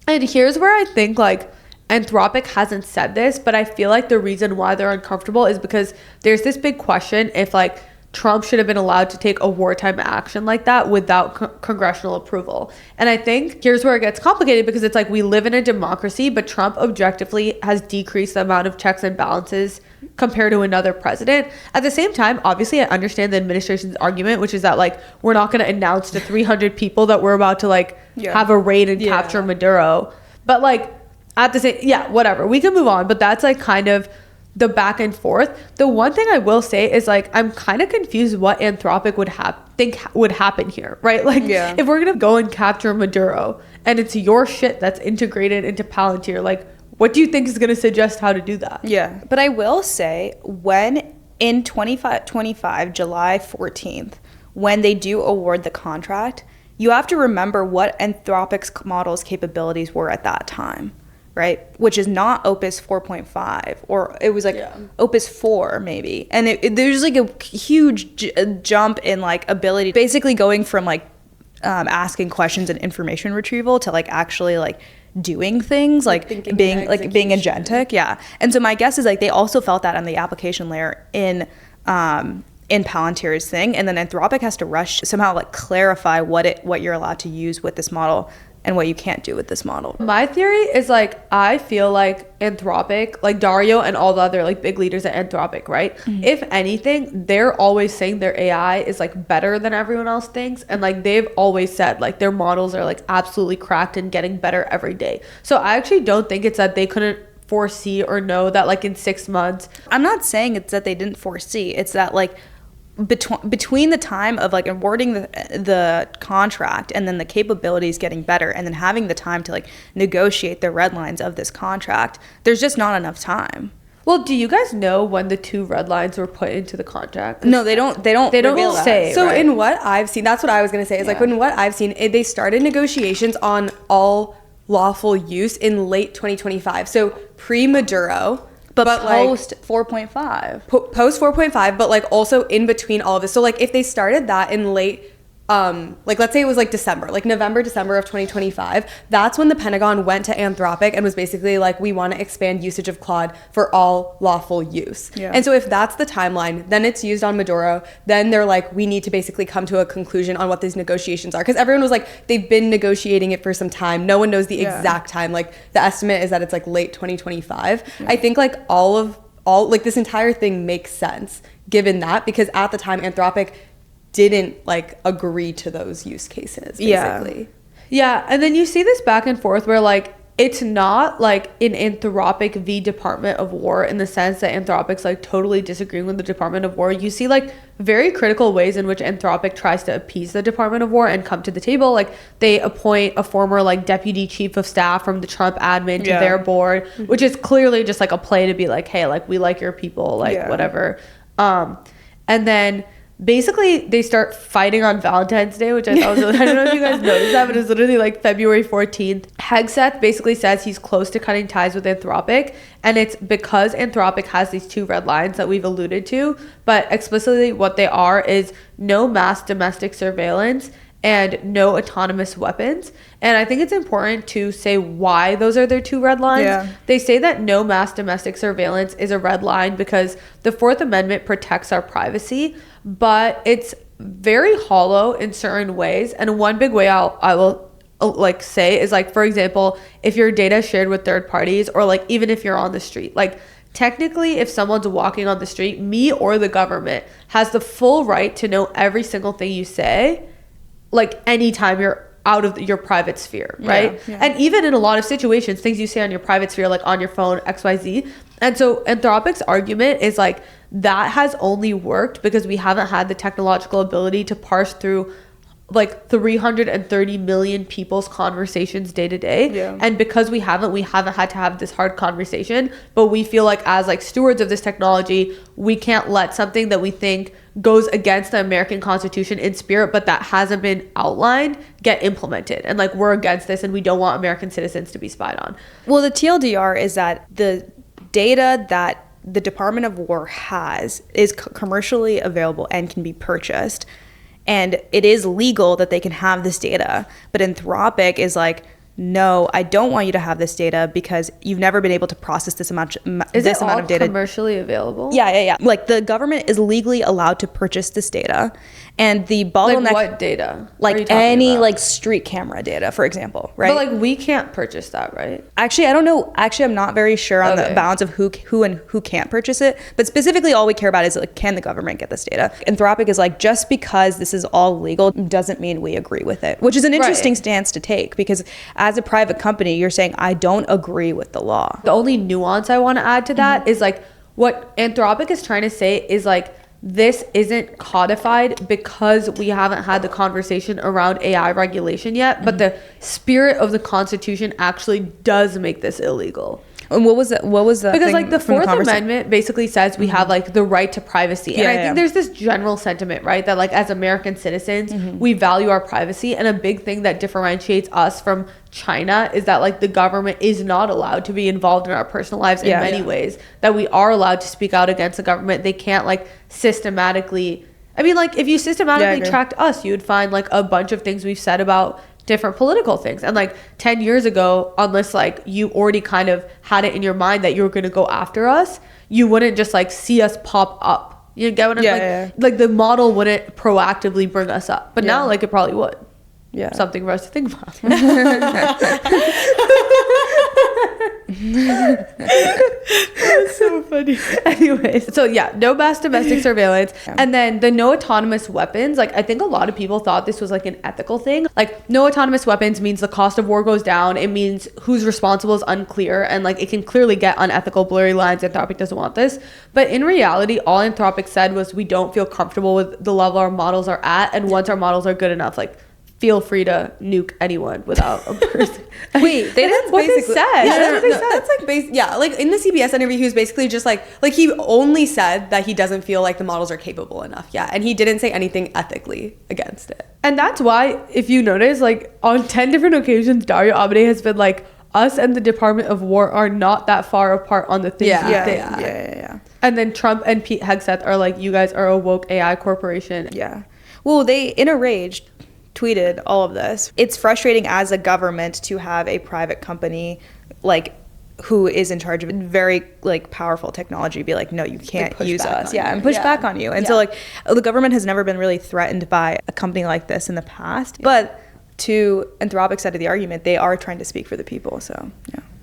[SPEAKER 3] And here's where I think like Anthropic hasn't said this, but I feel like the reason why they're uncomfortable is because there's this big question if like Trump should have been allowed to take a wartime action like that without congressional approval. And I think here's where it gets complicated, because it's like we live in a democracy, but Trump objectively has decreased the amount of checks and balances compared to another president. At the same time, obviously I understand the administration's argument, which is that like we're not going to announce to 300 people that we're about to like have a raid and capture Maduro. But like at the same, whatever, we can move on. But that's like kind of the back and forth. The one thing I will say is like I'm kind of confused what Anthropic would think would happen here, right? Like if we're gonna go and capture Maduro and it's your shit that's integrated into Palantir, like what do you think is gonna suggest how to do that?
[SPEAKER 2] Yeah, but I will say when in 2025 July 14th, when they do award the contract, you have to remember what Anthropic's model's capabilities were at that time. Right, which is not Opus 4.5, or it was like Opus 4 maybe, and there's like a huge jump in like ability, basically going from like asking questions and information retrieval to like actually like doing things, like being agentic. And so my guess is like they also felt that on the application layer in Palantir's thing, and then Anthropic has to rush somehow like clarify what you're allowed to use with this model and what you can't do with this model.
[SPEAKER 3] My theory is like I feel like Anthropic, like Dario and all the other like big leaders at Anthropic, right? Mm-hmm. If anything, they're always saying their AI is like better than everyone else thinks, and like they've always said like their models are like absolutely cracked and getting better every day. So I actually don't think it's that they couldn't foresee or know that like in 6 months.
[SPEAKER 2] I'm not saying it's that they didn't foresee. It's that like between the time of like awarding the contract and then the capabilities getting better and then having the time to like negotiate the red lines of this contract, there's just not enough time.
[SPEAKER 3] Well, do you guys know when the 2 red lines were put into the contract?
[SPEAKER 2] No, they don't
[SPEAKER 3] say.
[SPEAKER 1] So
[SPEAKER 3] right?
[SPEAKER 1] in what I've seen, that's what I was going to say, is like in what I've seen, they started negotiations on all lawful use in late 2025. So pre-Maduro.
[SPEAKER 2] But post like, 4.5.
[SPEAKER 1] Post 4.5, but like also in between all of this. So like if they started that in late like let's say it was like December, like November, December of 2025, that's when the Pentagon went to Anthropic and was basically like, we want to expand usage of Claude for all lawful use.
[SPEAKER 2] Yeah.
[SPEAKER 1] And so if that's the timeline, then it's used on Maduro, then they're like, we need to basically come to a conclusion on what these negotiations are. Because everyone was like, they've been negotiating it for some time. No one knows the exact time. Like the estimate is that it's like late 2025. I think like all like this entire thing makes sense given that, because at the time Anthropic didn't like agree to those use cases basically.
[SPEAKER 3] Yeah, and then you see this back and forth where like it's not like an Anthropic v Department of War in the sense that Anthropic's like totally disagreeing with the Department of War. You see like very critical ways in which Anthropic tries to appease the Department of War and come to the table. Like they appoint a former like deputy chief of staff from the Trump admin to their board, which is clearly just like a play to be like, hey, like we like your people, like whatever. And then basically they start fighting on Valentine's Day, which I thought was really, I don't know if you guys noticed that, but it's literally like February 14th. Hegseth basically says he's close to cutting ties with Anthropic, and it's because Anthropic has these two red lines that we've alluded to, but explicitly what they are is no mass domestic surveillance and no autonomous weapons. And I think it's important to say why those are their two red lines. Yeah. They say that no mass domestic surveillance is a red line because the Fourth Amendment protects our privacy, but it's very hollow in certain ways. And one big way I will like say is like, for example, if your data is shared with third parties, or like even if you're on the street, like technically if someone's walking on the street, me or the government has the full right to know every single thing you say, like anytime you're out of your private sphere, right? Yeah. And even in a lot of situations, things you say on your private sphere, like on your phone, XYZ. And so Anthropic's argument is like, that has only worked because we haven't had the technological ability to parse through like 330 million people's conversations day to day. Yeah. And because we haven't had to have this hard conversation, but we feel like as like stewards of this technology, we can't let something that we think goes against the American Constitution in spirit, but that hasn't been outlined, get implemented. And like, we're against this and we don't want American citizens to be spied on.
[SPEAKER 2] Well, the TLDR is that the data that the Department of War has is commercially available and can be purchased. And it is legal that they can have this data. But Anthropic is like, no, I don't want you to have this data because you've never been able to process this amount of data.
[SPEAKER 3] Is it all commercially available?
[SPEAKER 2] Yeah. Like the government is legally allowed to purchase this data. And the bottleneck...
[SPEAKER 3] Like what data?
[SPEAKER 2] Like any like street camera data, for example, right?
[SPEAKER 3] But like we can't purchase that, right?
[SPEAKER 2] Actually, I don't know. Actually, I'm not very sure on the balance of who and who can't purchase it. But specifically, all we care about is like, can the government get this data? Anthropic is like, just because this is all legal doesn't mean we agree with it, which is an interesting stance to take, because as a private company, you're saying, I don't agree with the law.
[SPEAKER 3] The only nuance I want to add to that is like, what Anthropic is trying to say is like, this isn't codified because we haven't had the conversation around AI regulation yet, but the spirit of the Constitution actually does make this illegal.
[SPEAKER 2] And what was that?
[SPEAKER 3] Because like the Fourth Amendment basically says we have like the right to privacy. And I think there's this general sentiment, right? That like as American citizens, we value our privacy. And a big thing that differentiates us from China is that like the government is not allowed to be involved in our personal lives in many ways. That we are allowed to speak out against the government. They can't like systematically... I mean, like if you systematically tracked us, you would find like a bunch of things we've said about different political things. And like 10 years ago, unless like you already kind of had it in your mind that you were going to go after us, you wouldn't just like see us pop up. You get what I'm like? Like the model wouldn't proactively bring us up. But now like it probably would. Yeah. Something for us to think about. That's so funny. Anyways, so yeah, no mass domestic surveillance. And then the no autonomous weapons, like I think a lot of people thought this was like an ethical thing. Like no autonomous weapons means the cost of war goes down. It means who's responsible is unclear, and like it can clearly get unethical, blurry lines. Anthropic doesn't want this. But in reality, all Anthropic said was we don't feel comfortable with the level our models are at, and once our models are good enough, like feel free to nuke anyone without a person.
[SPEAKER 2] Wait, that's
[SPEAKER 3] what they said.
[SPEAKER 2] Yeah,
[SPEAKER 3] that's what they said.
[SPEAKER 1] That's like like in the CBS interview, he was basically just like he only said that he doesn't feel like the models are capable enough. Yeah, and he didn't say anything ethically against it.
[SPEAKER 3] And that's why, if you notice, like on 10 different occasions, Dario Abade has been like, us and the Department of War are not that far apart on the things we think.
[SPEAKER 2] Yeah.
[SPEAKER 3] And then Trump and Pete Hegseth are like, you guys are a woke AI corporation.
[SPEAKER 2] Yeah. Well, they, in a rage, tweeted all of this. It's frustrating as a government to have a private company like who is in charge of very like powerful technology be like, no, you can't use us. Yeah, and push back on you. And so like the government has never been really threatened by a company like this in the past. But to Anthropic's side of the argument, they are trying to speak for the people. So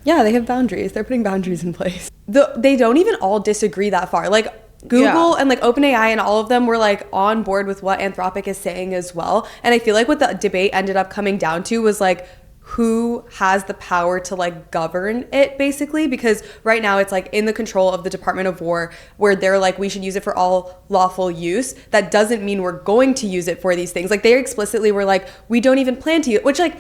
[SPEAKER 1] yeah, they have boundaries. They're putting boundaries in place. They don't even all disagree that far. Like Google and like OpenAI and all of them were like on board with what Anthropic is saying as well. And I feel like what the debate ended up coming down to was like, who has the power to like govern it, basically, because right now it's like in the control of the Department of War, where they're like, we should use it for all lawful use. That doesn't mean we're going to use it for these things. Like they explicitly were like, we don't even plan to use, which like,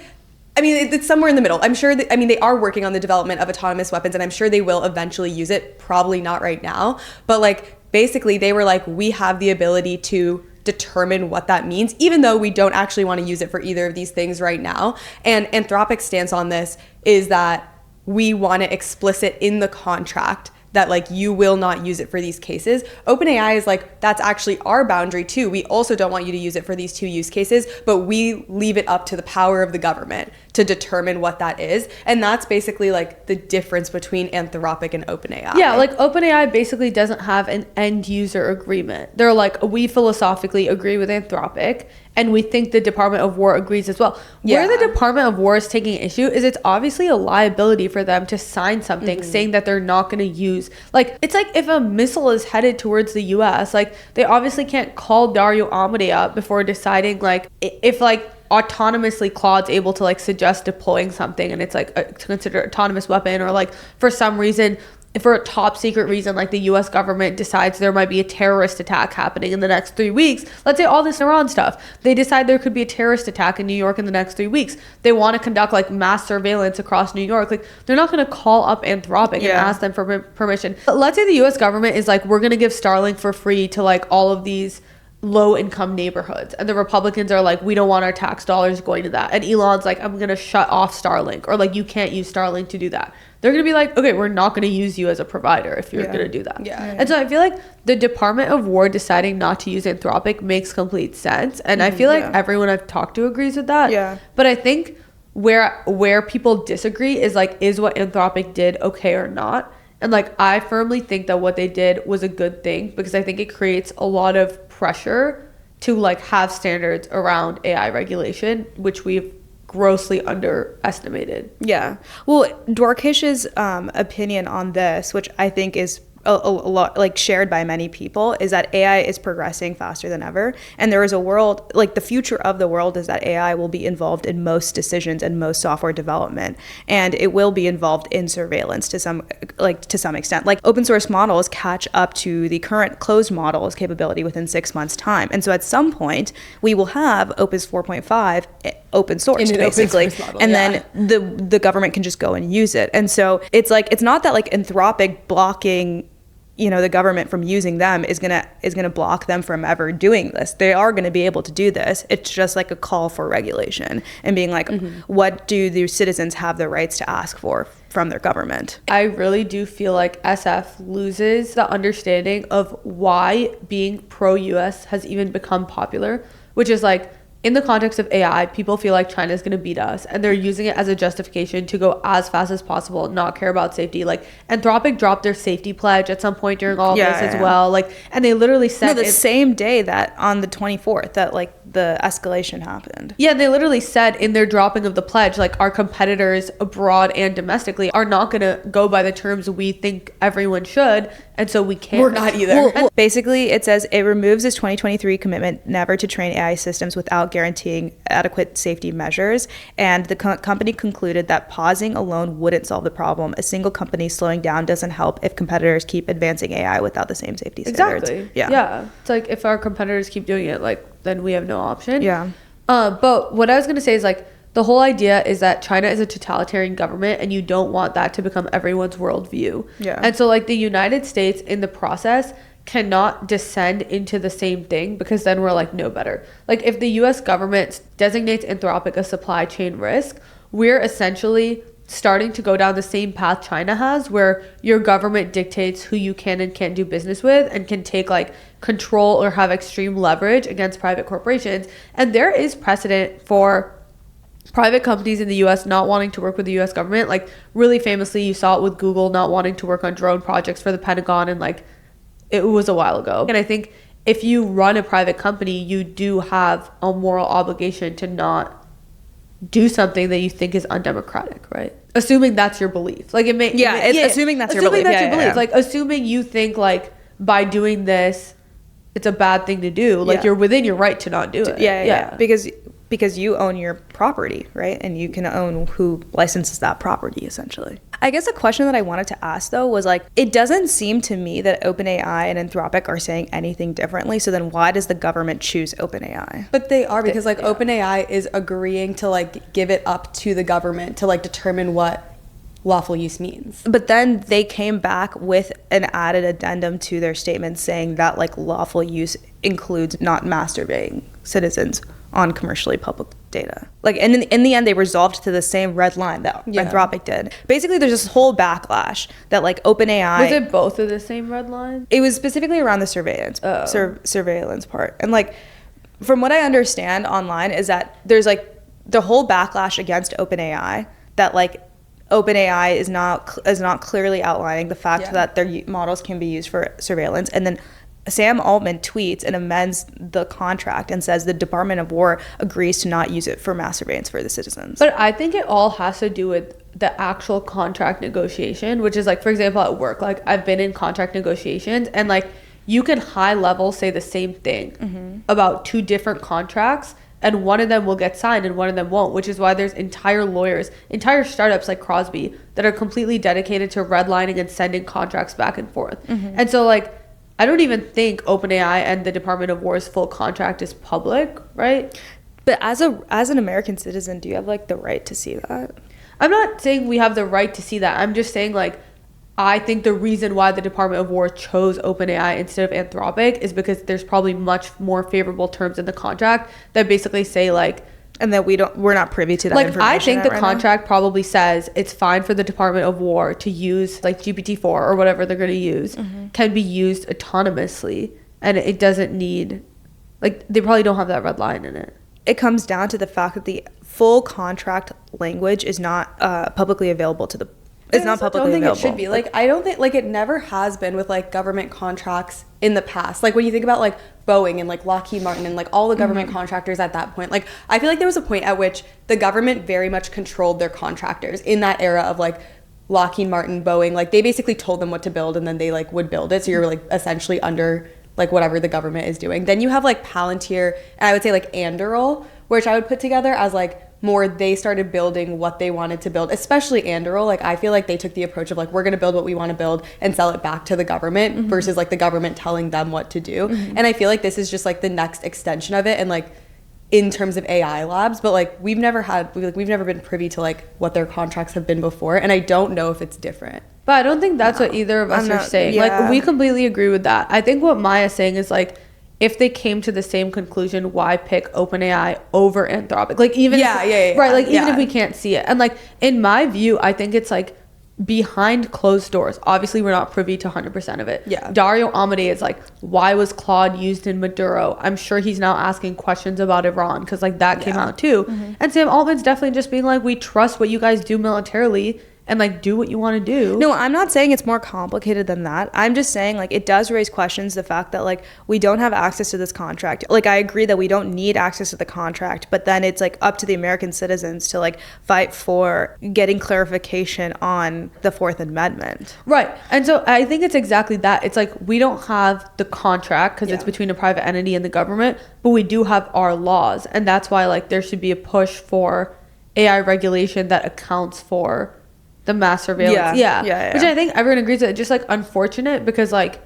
[SPEAKER 1] I mean, it's somewhere in the middle. I'm sure that, I mean, they are working on the development of autonomous weapons, and I'm sure they will eventually use it, probably not right now, but like basically they were like, we have the ability to determine what that means, even though we don't actually want to use it for either of these things right now. And Anthropic's stance on this is that we want it explicit in the contract that like you will not use it for these cases. OpenAI is like, that's actually our boundary too. We also don't want you to use it for these two use cases, but we leave it up to the power of the government to determine what that is. And that's basically like the difference between Anthropic and OpenAI.
[SPEAKER 3] Yeah, like OpenAI basically doesn't have an end user agreement. They're like, we philosophically agree with Anthropic, and we think the Department of War agrees as well. Where the Department of War is taking issue is it's obviously a liability for them to sign something saying that they're not going to use, like, it's like if a missile is headed towards the US, like they obviously can't call Dario Amodei up before deciding like if like autonomously Claude's able to like suggest deploying something and it's like to consider autonomous weapon, or like for some reason, if for a top secret reason, like the US government decides there might be a terrorist attack happening in the next 3 weeks, let's say all this Iran stuff, they decide there could be a terrorist attack in New York in the next 3 weeks. They want to conduct like mass surveillance across New York. Like they're not going to call up Anthropic and ask them for permission. But let's say the US government is like, we're going to give Starlink for free to like all of these low income neighborhoods, and the Republicans are like, we don't want our tax dollars going to that, and Elon's like, I'm gonna shut off Starlink, or like, you can't use Starlink to do that. They're gonna be like, okay, we're not gonna use you as a provider if you're gonna do that. And so I feel like the Department of War deciding not to use Anthropic makes complete sense, and I feel like everyone I've talked to agrees with that. But I think where people disagree is like, is what Anthropic did okay or not? And like, I firmly think that what they did was a good thing, because I think it creates a lot of pressure to like have standards around AI regulation, which we've grossly underestimated.
[SPEAKER 2] Yeah. Well, Dwarkish's opinion on this, which I think is a lot like shared by many people, is that AI is progressing faster than ever, and there is a world, like the future of the world is that AI will be involved in most decisions and most software development, and it will be involved in surveillance to some extent. Like open source models catch up to the current closed models capability within 6 months time, and so at some point we will have Opus 4.5 open source basically, open source model, and then the government can just go and use it. And so it's like, it's not that like Anthropic blocking the government from using them is gonna block them from ever doing this. They are gonna be able to do this. It's just like a call for regulation and being like, what do the citizens have the rights to ask for from their government?
[SPEAKER 3] I really do feel like SF loses the understanding of why being pro-US has even become popular, which is like, in the context of AI, people feel like China is going to beat us, and they're using it as a justification to go as fast as possible, not care about safety. Like Anthropic dropped their safety pledge at some point during all of this as well. Like, and they literally said
[SPEAKER 2] the same day that on the 24th that like the escalation happened.
[SPEAKER 3] Yeah, they literally said in their dropping of the pledge, like, our competitors abroad and domestically are not going to go by the terms we think everyone should, and so we can't.
[SPEAKER 1] We're not either.
[SPEAKER 2] Well, basically, it says it removes its 2023 commitment never to train AI systems without guaranteeing adequate safety measures, and the company concluded that pausing alone wouldn't solve the problem. A single company slowing down doesn't help if competitors keep advancing AI without the same safety standards.
[SPEAKER 3] Exactly. Yeah. It's like, if our competitors keep doing it, like, then we have no option.
[SPEAKER 2] Yeah.
[SPEAKER 3] But what I was going to say is, like, the whole idea is that China is a totalitarian government, and you don't want that to become everyone's worldview.
[SPEAKER 2] Yeah.
[SPEAKER 3] And so, like, the United States in the process cannot descend into the same thing, because then we're like no better. Like, if the US government designates Anthropic a supply chain risk, we're essentially starting to go down the same path China has, where your government dictates who you can and can't do business with and can take like control or have extreme leverage against private corporations. And there is precedent for private companies in the US not wanting to work with the US government. Like really famously, you saw it with Google not wanting to work on drone projects for the Pentagon, and like it was a while ago. And I think if you run a private company, you do have a moral obligation to not do something that you think is undemocratic, right? Assuming that's your belief. Like
[SPEAKER 2] assuming that's your belief.
[SPEAKER 3] Like assuming you think like by doing this, it's a bad thing to do. Like you're within your right to not do it.
[SPEAKER 2] Yeah. Because you own your property, right? And you can own who licenses that property, essentially. I guess a question that I wanted to ask, though, was like, it doesn't seem to me that OpenAI and Anthropic are saying anything differently. So then why does the government choose OpenAI?
[SPEAKER 1] But they are, because like OpenAI is agreeing to like give it up to the government to like determine what lawful use means.
[SPEAKER 2] But then they came back with an added addendum to their statement saying that like lawful use includes not masturbating citizens on commercially public data. Like, and in the end, they resolved to the same red line that Anthropic did. Basically, there's this whole backlash that like OpenAI...
[SPEAKER 3] Was it both of the same red line?
[SPEAKER 2] It was specifically around the surveillance surveillance part. And like, from what I understand online is that there's like the whole backlash against OpenAI that like OpenAI is not clearly outlining the fact that their models can be used for surveillance. And then Sam Altman tweets and amends the contract and says the Department of War agrees to not use it for mass surveillance for the citizens.
[SPEAKER 3] But I think it all has to do with the actual contract negotiation, which is like, for example, at work, like I've been in contract negotiations and like you can high level say the same thing about two different contracts, and one of them will get signed and one of them won't, which is why there's entire startups like Crosby that are completely dedicated to redlining and sending contracts back and forth. And so like, I don't even think OpenAI and the Department of War's full contract is public, right?
[SPEAKER 2] But as an American citizen, do you have like the right to see that?
[SPEAKER 3] I'm not saying we have the right to see that. I'm just saying like, I think the reason why the Department of War chose OpenAI instead of Anthropic is because there's probably much more favorable terms in the contract that basically say like,
[SPEAKER 2] and that we're not privy to that
[SPEAKER 3] like,
[SPEAKER 2] information.
[SPEAKER 3] I think the contract probably says it's fine for the Department of War to use like GPT-4 or whatever they're going to use can be used autonomously, and it doesn't need, like, they probably don't have that red line in it.
[SPEAKER 2] It comes down to the fact that the full contract language is not publicly available to the It's not publicly available.
[SPEAKER 1] I don't think it should be. Like, I don't think, like, it never has been with, like, government contracts in the past. Like, when you think about, like, Boeing and, like, Lockheed Martin and, like, all the government contractors at that point, like, I feel like there was a point at which the government very much controlled their contractors in that era of, like, Lockheed Martin, Boeing. Like, they basically told them what to build and then they, like, would build it. So you're, like, essentially under, like, whatever the government is doing. Then you have, like, Palantir and I would say, like, Anduril, which I would put together as, like, more they started building what they wanted to build, especially Anduril. Like, I feel like they took the approach of, like, we're going to build what we want to build and sell it back to the government versus, like, the government telling them what to do. And I feel like this is just, like, the next extension of it. And, like, in terms of AI labs, but, like, we've never been privy to, like, what their contracts have been before. And I don't know if it's different.
[SPEAKER 3] But I don't think that's what either of us are saying.
[SPEAKER 2] Yeah.
[SPEAKER 3] Like, we completely agree with that. I think what Maya's saying is, like, if they came to the same conclusion, why pick OpenAI over Anthropic? Like, even right, like, even if we can't see it. And, like, in my view, I think it's, like, behind closed doors. Obviously, we're not privy to 100% of it.
[SPEAKER 1] Yeah.
[SPEAKER 3] Dario Amodei is like, why was Claude used in Maduro? I'm sure he's now asking questions about Iran because, like, that came out too. And Sam Altman's definitely just being like, we trust what you guys do militarily and, like, do what you want to do.
[SPEAKER 2] No, I'm not saying it's more complicated than that. I'm just saying, like, it does raise questions, the fact that, like, we don't have access to this contract. Like, I agree that we don't need access to the contract, but then it's, like, up to the American citizens to, like, fight for getting clarification on the Fourth Amendment.
[SPEAKER 3] Right. And so I think it's exactly that. It's like, we don't have the contract because it's between a private entity and the government, but we do have our laws. And that's why, like, there should be a push for AI regulation that accounts for the mass surveillance. Yeah. Which I think everyone agrees with. Just, like, unfortunate because, like,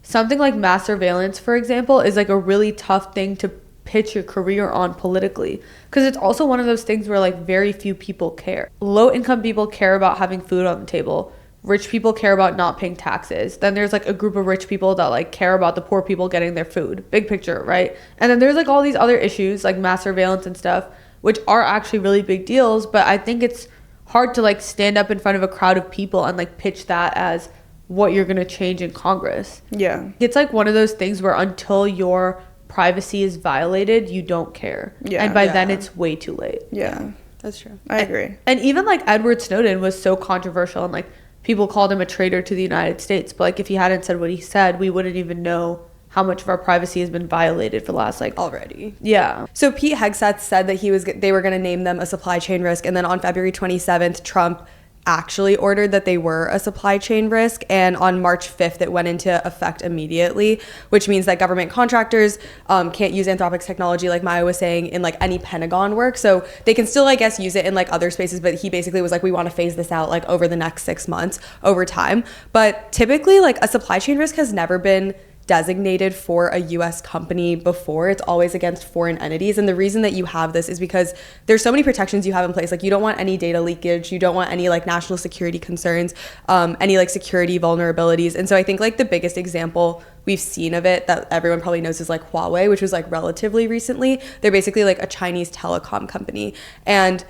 [SPEAKER 3] something like mass surveillance, for example, is, like, a really tough thing to pitch your career on politically because it's also one of those things where, like, very few people care. Low income people care about having food on the table. Rich people care about not paying taxes. Then there's, like, a group of rich people that, like, care about the poor people getting their food. Big picture, right? And then there's, like, all these other issues like mass surveillance and stuff, which are actually really big deals, but I think it's hard to like stand up in front of a crowd of people and like pitch that as what you're going to change in Congress.
[SPEAKER 2] Yeah.
[SPEAKER 3] It's like one of those things where until your privacy is violated, you don't care.
[SPEAKER 2] Yeah.
[SPEAKER 3] And by then it's way too late.
[SPEAKER 2] Yeah.
[SPEAKER 1] That's true.
[SPEAKER 2] I agree.
[SPEAKER 3] And even like Edward Snowden was so controversial and like people called him a traitor to the United States. But like if he hadn't said what he said, we wouldn't even know how much of our privacy has been violated for the last like
[SPEAKER 1] Already.
[SPEAKER 3] Yeah.
[SPEAKER 1] So Pete Hegseth said that they were going to name them a supply chain risk, and then on February 27th, Trump actually ordered that they were a supply chain risk, and on March 5th it went into effect immediately, which means that government contractors can't use Anthropic's technology, like Maya was saying, in like any Pentagon work. So they can still, I guess, use it in like other spaces, but he basically was like, we want to phase this out like over the next 6 months over time. But typically like a supply chain risk has never been designated for a US company before. It's always against foreign entities. And the reason that you have this is because there's so many protections you have in place. Like you don't want any data leakage, you don't want any like national security concerns, any like security vulnerabilities. And so I think like the biggest example we've seen of it that everyone probably knows is like Huawei, which was like relatively recently. They're basically like a Chinese telecom company. And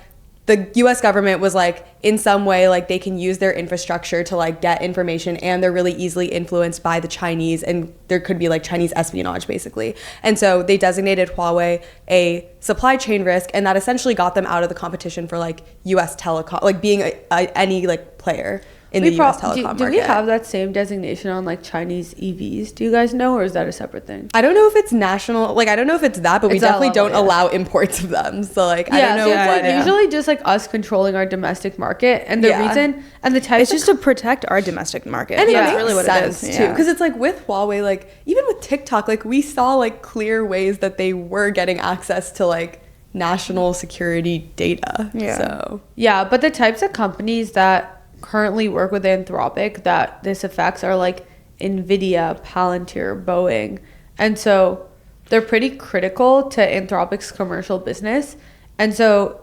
[SPEAKER 1] the US government was like, in some way, like they can use their infrastructure to like get information, and they're really easily influenced by the Chinese, and there could be like Chinese espionage basically. And so they designated Huawei a supply chain risk, and that essentially got them out of the competition for like US telecom, like being any like player in the US telecom market.
[SPEAKER 3] Do we have that same designation on like Chinese EVs? Do you guys know, or is that a separate thing?
[SPEAKER 1] I don't know if it's national, like I don't know if it's that, but we definitely don't allow imports of them. So like I don't know what.
[SPEAKER 3] Usually just like us controlling our domestic market, and the reason and the type.
[SPEAKER 2] It's just to protect our domestic market.
[SPEAKER 1] And
[SPEAKER 2] that's
[SPEAKER 1] it makes
[SPEAKER 2] really what
[SPEAKER 1] sense
[SPEAKER 2] it is
[SPEAKER 1] too, because it's like with Huawei, like even with TikTok, like we saw like clear ways that they were getting access to like national security data.
[SPEAKER 2] Yeah.
[SPEAKER 1] So
[SPEAKER 3] yeah, but the types of companies that currently work with Anthropic that this affects are like Nvidia, Palantir, Boeing, and so they're pretty critical to Anthropic's commercial business. And so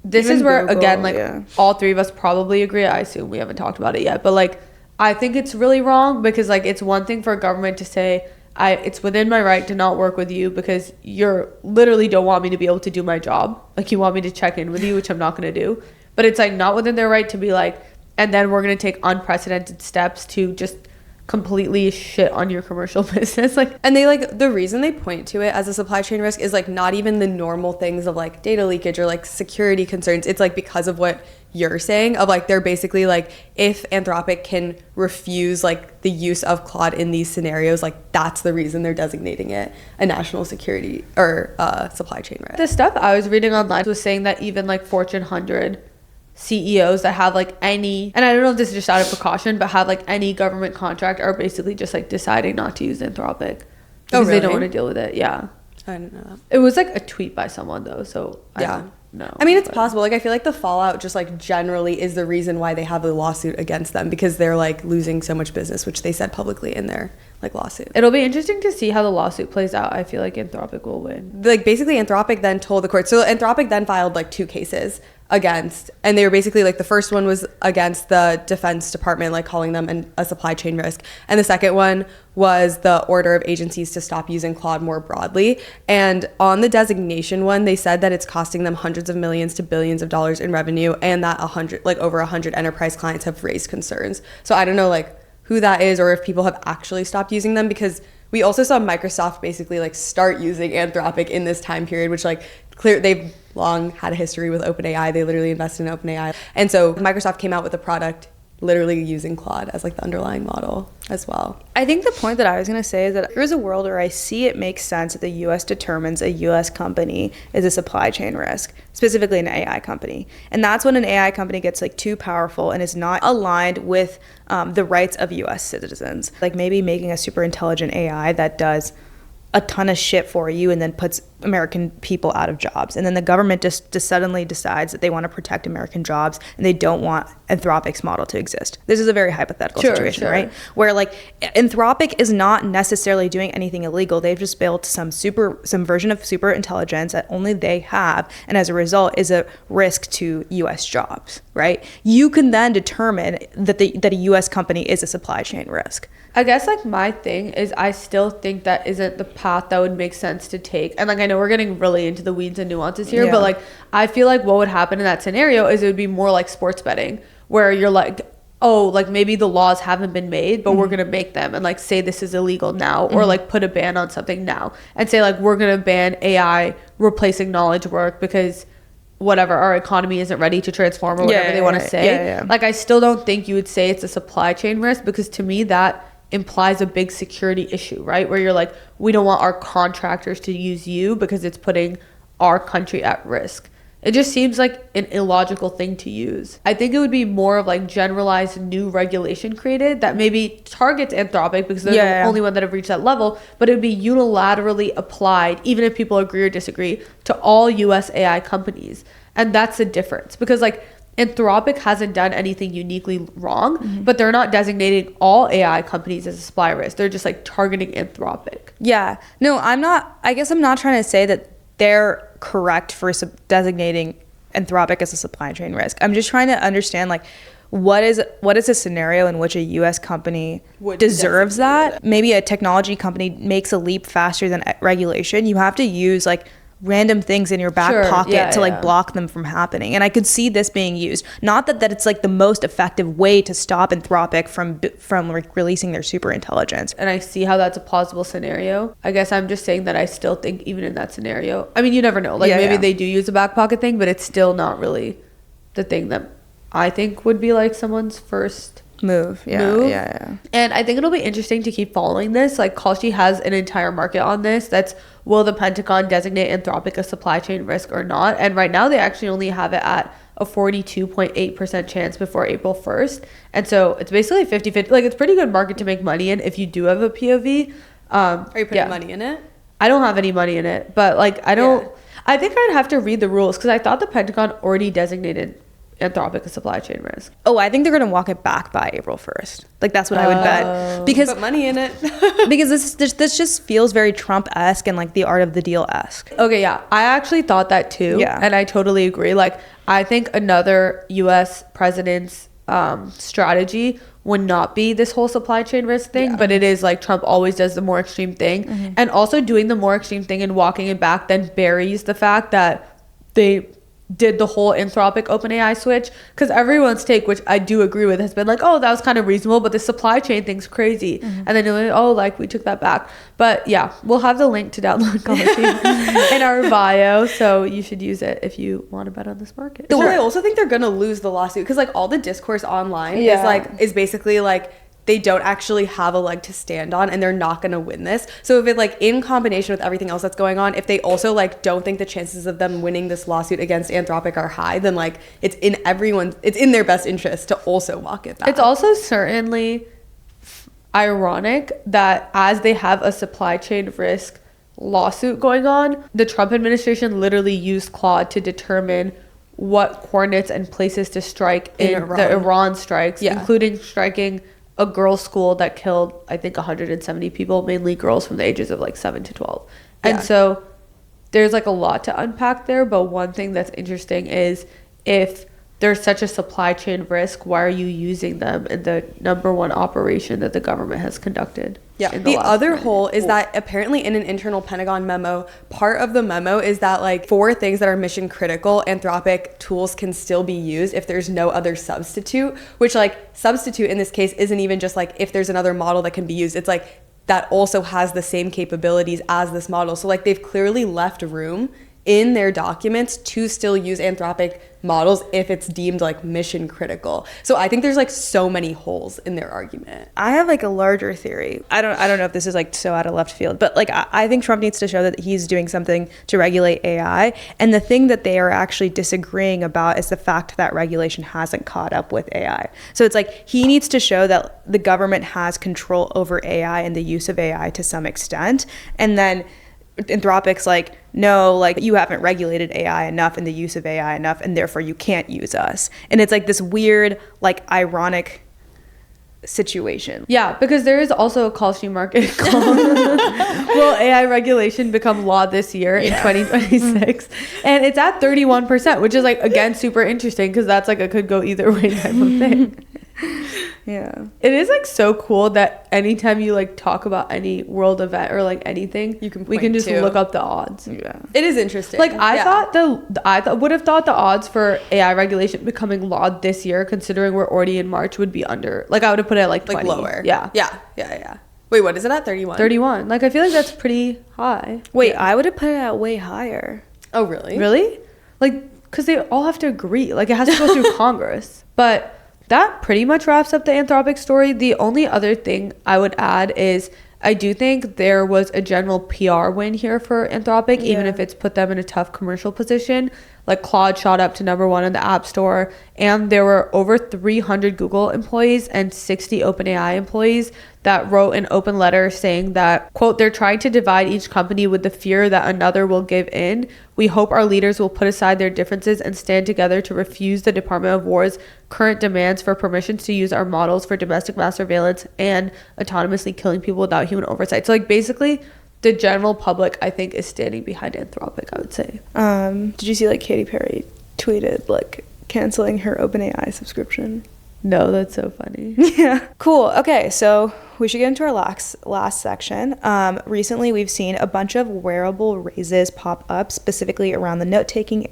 [SPEAKER 3] this
[SPEAKER 2] Even
[SPEAKER 3] is where
[SPEAKER 2] Google,
[SPEAKER 3] again like all three of us probably agree. I assume we haven't talked about it yet, but like I think it's really wrong, because like it's one thing for a government to say it's within my right to not work with you because you're literally don't want me to be able to do my job, like you want me to check in with you, which I'm not going to do. But it's like not within their right to be like, and then we're going to take unprecedented steps to just completely shit on your commercial business. Like,
[SPEAKER 1] and they like the reason they point to it as a supply chain risk is like not even the normal things of like data leakage or like security concerns. It's like because of what you're saying of like they're basically like, if Anthropic can refuse like the use of Claude in these scenarios, like that's the reason they're designating it a national security or supply chain risk.
[SPEAKER 3] The stuff I was reading online was saying that even like Fortune 100 CEOs that have like any, and I don't know if this is just out of precaution, but have like any government contract are basically just like deciding not to use Anthropic because they don't want to deal with it. Yeah,
[SPEAKER 1] I didn't know that.
[SPEAKER 3] It was like a tweet by someone though, so
[SPEAKER 1] yeah.
[SPEAKER 3] No,
[SPEAKER 1] I mean, it's possible. Like, I feel like the fallout just like generally is the reason why they have a lawsuit against them, because they're like losing so much business, which they said publicly in their like lawsuit.
[SPEAKER 3] It'll be interesting to see how the lawsuit plays out. I feel like Anthropic will win.
[SPEAKER 1] Like basically Anthropic then told the court. So Anthropic then filed like 2 cases against, and they were basically like, the first one was against the Defense Department, like calling them a supply chain risk, and the second one was the order of agencies to stop using Claude more broadly. And on the designation one, they said that it's costing them hundreds of millions to billions of dollars in revenue, and that over 100 enterprise clients have raised concerns. So I don't know like who that is, or if people have actually stopped using them, because we also saw Microsoft basically like start using Anthropic in this time period, which like they've long had a history with OpenAI. They literally invested in OpenAI. And so Microsoft came out with a product literally using Claude as like the underlying model as well.
[SPEAKER 2] I think the point that I was going to say is that there's a world where I see it makes sense that the U.S. determines a U.S. company is a supply chain risk, specifically an AI company. And that's when an AI company gets like too powerful and is not aligned with the rights of U.S. citizens. Like maybe making a super intelligent AI that does a ton of shit for you and then puts American people out of jobs. And then the government just suddenly decides that they want to protect American jobs and they don't want Anthropic's model to exist. This is a very hypothetical situation, right? Where like Anthropic is not necessarily doing anything illegal. They've just built some version of super intelligence that only they have, and as a result is a risk to US jobs, right? You can then determine that a US company is a supply chain risk.
[SPEAKER 3] I guess like my thing is I still think that isn't the path that would make sense to take. And like I know we're getting really into the weeds and nuances here,
[SPEAKER 2] Yeah.
[SPEAKER 3] but like I feel like what would happen in that scenario is it would be more like sports betting, where you're like, oh, like maybe the laws haven't been made, but we're gonna make them and like say this is illegal now, or like put a ban on something now and say like we're gonna ban AI replacing knowledge work because whatever, our economy isn't ready to transform or whatever they want to say. Like I still don't think you would say it's a supply chain risk, because to me that implies a big security issue, right? Where you're like, we don't want our contractors to use you because it's putting our country at risk. It just seems like an illogical thing to use. I think it would be more of like generalized new regulation created that maybe targets Anthropic because they're the only one that have reached that level, but it would be unilaterally applied, even if people agree or disagree, to all US AI companies. And that's the difference, because like Anthropic hasn't done anything uniquely wrong, but they're not designating all AI companies as a supply risk. They're just like targeting Anthropic.
[SPEAKER 2] Yeah. No, I guess I'm not trying to say that they're correct for designating Anthropic as a supply chain risk. I'm just trying to understand like what is a scenario in which a US company deserves that? Maybe a technology company makes a leap faster than regulation. You have to use like random things in your back pocket to like block them from happening. And I could see this being used. Not that it's like the most effective way to stop Anthropic from like releasing their super intelligence.
[SPEAKER 3] And I see how that's a plausible scenario. I guess I'm just saying that I still think even in that scenario, I mean, you never know. Like maybe they do use a back pocket thing, but it's still not really the thing that I think would be like someone's first move.
[SPEAKER 2] Yeah.
[SPEAKER 3] And I think it'll be interesting to keep following this. Like Kalshi has an entire market on this. That's, will the Pentagon designate Anthropic a supply chain risk or not? And right now they actually only have it at a 42.8% chance before April 1st. And so it's basically 50-50. Like it's pretty good market to make money in if you do have a POV.
[SPEAKER 1] Are you putting money in it?
[SPEAKER 3] I don't have any money in it, but like I think I'd have to read the rules, because I thought the Pentagon already designated Anthropic a supply chain risk.
[SPEAKER 2] Oh, I think they're going to walk it back by April 1st. Like that's what I would bet, because
[SPEAKER 1] put money in it.
[SPEAKER 2] Because this just feels very Trump-esque and like the art of the deal-esque.
[SPEAKER 3] Okay, yeah, I actually thought that too.
[SPEAKER 2] Yeah,
[SPEAKER 3] and I totally agree. Like I think another U.S. president's strategy would not be this whole supply chain risk thing, but it is like Trump always does the more extreme thing, and also doing the more extreme thing and walking it back then buries the fact that they did the whole Anthropic OpenAI switch, because everyone's take, which I do agree with, has been like, oh, that was kind of reasonable, but the supply chain thing's crazy. And then you're like, oh, like we took that back. But yeah, we'll have the link to download Kalshi in our bio, so you should use it if you want to bet on this market.
[SPEAKER 1] Well, I also think they're gonna lose the lawsuit, because like all the discourse online is basically like they don't actually have a leg to stand on, and they're not going to win this. So if it like in combination with everything else that's going on, if they also like don't think the chances of them winning this lawsuit against Anthropic are high, then like it's in their best interest to also walk it back.
[SPEAKER 3] It's also certainly ironic that as they have a supply chain risk lawsuit going on, the Trump administration literally used Claude to determine what coordinates and places to strike in the Iran strikes, including striking a girls' school that killed, I think, 170 people, mainly girls from the ages of like 7 to 12. And so there's like a lot to unpack there. But one thing that's interesting is, if there's such a supply chain risk, why are you using them in the number one operation that the government has conducted?
[SPEAKER 1] Yeah. The other hole is that apparently in an internal Pentagon memo, part of the memo is that like for things that are mission critical, Anthropic tools can still be used if there's no other substitute, which like substitute in this case isn't even just like if there's another model that can be used. It's like that also has the same capabilities as this model. So like they've clearly left room in their documents to still use Anthropic models if it's deemed like mission critical. So I think there's like so many holes in their argument.
[SPEAKER 2] I have like a larger theory. I don't know if this is like so out of left field, but like I think Trump needs to show that he's doing something to regulate AI. And the thing that they are actually disagreeing about is the fact that regulation hasn't caught up with AI. So it's like he needs to show that the government has control over AI and the use of AI to some extent. And then Anthropic's like, no, like you haven't regulated AI enough and the use of AI enough, and therefore you can't use us. And it's like this weird, like ironic situation.
[SPEAKER 3] Yeah, because there is also a Kalshi market called will AI regulation become law this year in 2026? And it's at 31%, which is like, again, super interesting, because that's like a could go either way type of thing.
[SPEAKER 2] Yeah.
[SPEAKER 3] It is like so cool that anytime you like talk about any world event or like anything, we can just look up the odds.
[SPEAKER 2] Yeah.
[SPEAKER 1] It is interesting.
[SPEAKER 3] Like I would have thought the odds for AI regulation becoming law this year, considering we're already in March, would be under. Like I would have put it at like 20.
[SPEAKER 1] Lower.
[SPEAKER 3] Yeah.
[SPEAKER 1] Wait, what is it at? 31?
[SPEAKER 3] 31. Like I feel like that's pretty high.
[SPEAKER 2] Wait, I would have put it at way higher.
[SPEAKER 1] Oh, really?
[SPEAKER 3] Really? Like, because they all have to agree. Like it has to go through Congress. But that pretty much wraps up the Anthropic story. The only other thing I would add is I do think there was a general PR win here for Anthropic, even if it's put them in a tough commercial position. Like Claude shot up to #1 in the App Store, and there were over 300 Google employees and 60 OpenAI employees that wrote an open letter saying that, quote, they're trying to divide each company with the fear that another will give in. We hope our leaders will put aside their differences and stand together to refuse the Department of War's current demands for permissions to use our models for domestic mass surveillance and autonomously killing people without human oversight. So like basically the general public, I think, is standing behind Anthropic, I would say.
[SPEAKER 2] Did you see like Katy Perry tweeted like canceling her OpenAI subscription?
[SPEAKER 3] No, that's so funny.
[SPEAKER 2] Yeah. Cool. Okay, so we should get into our last section. Recently, we've seen a bunch of wearable raises pop up, specifically around the note-taking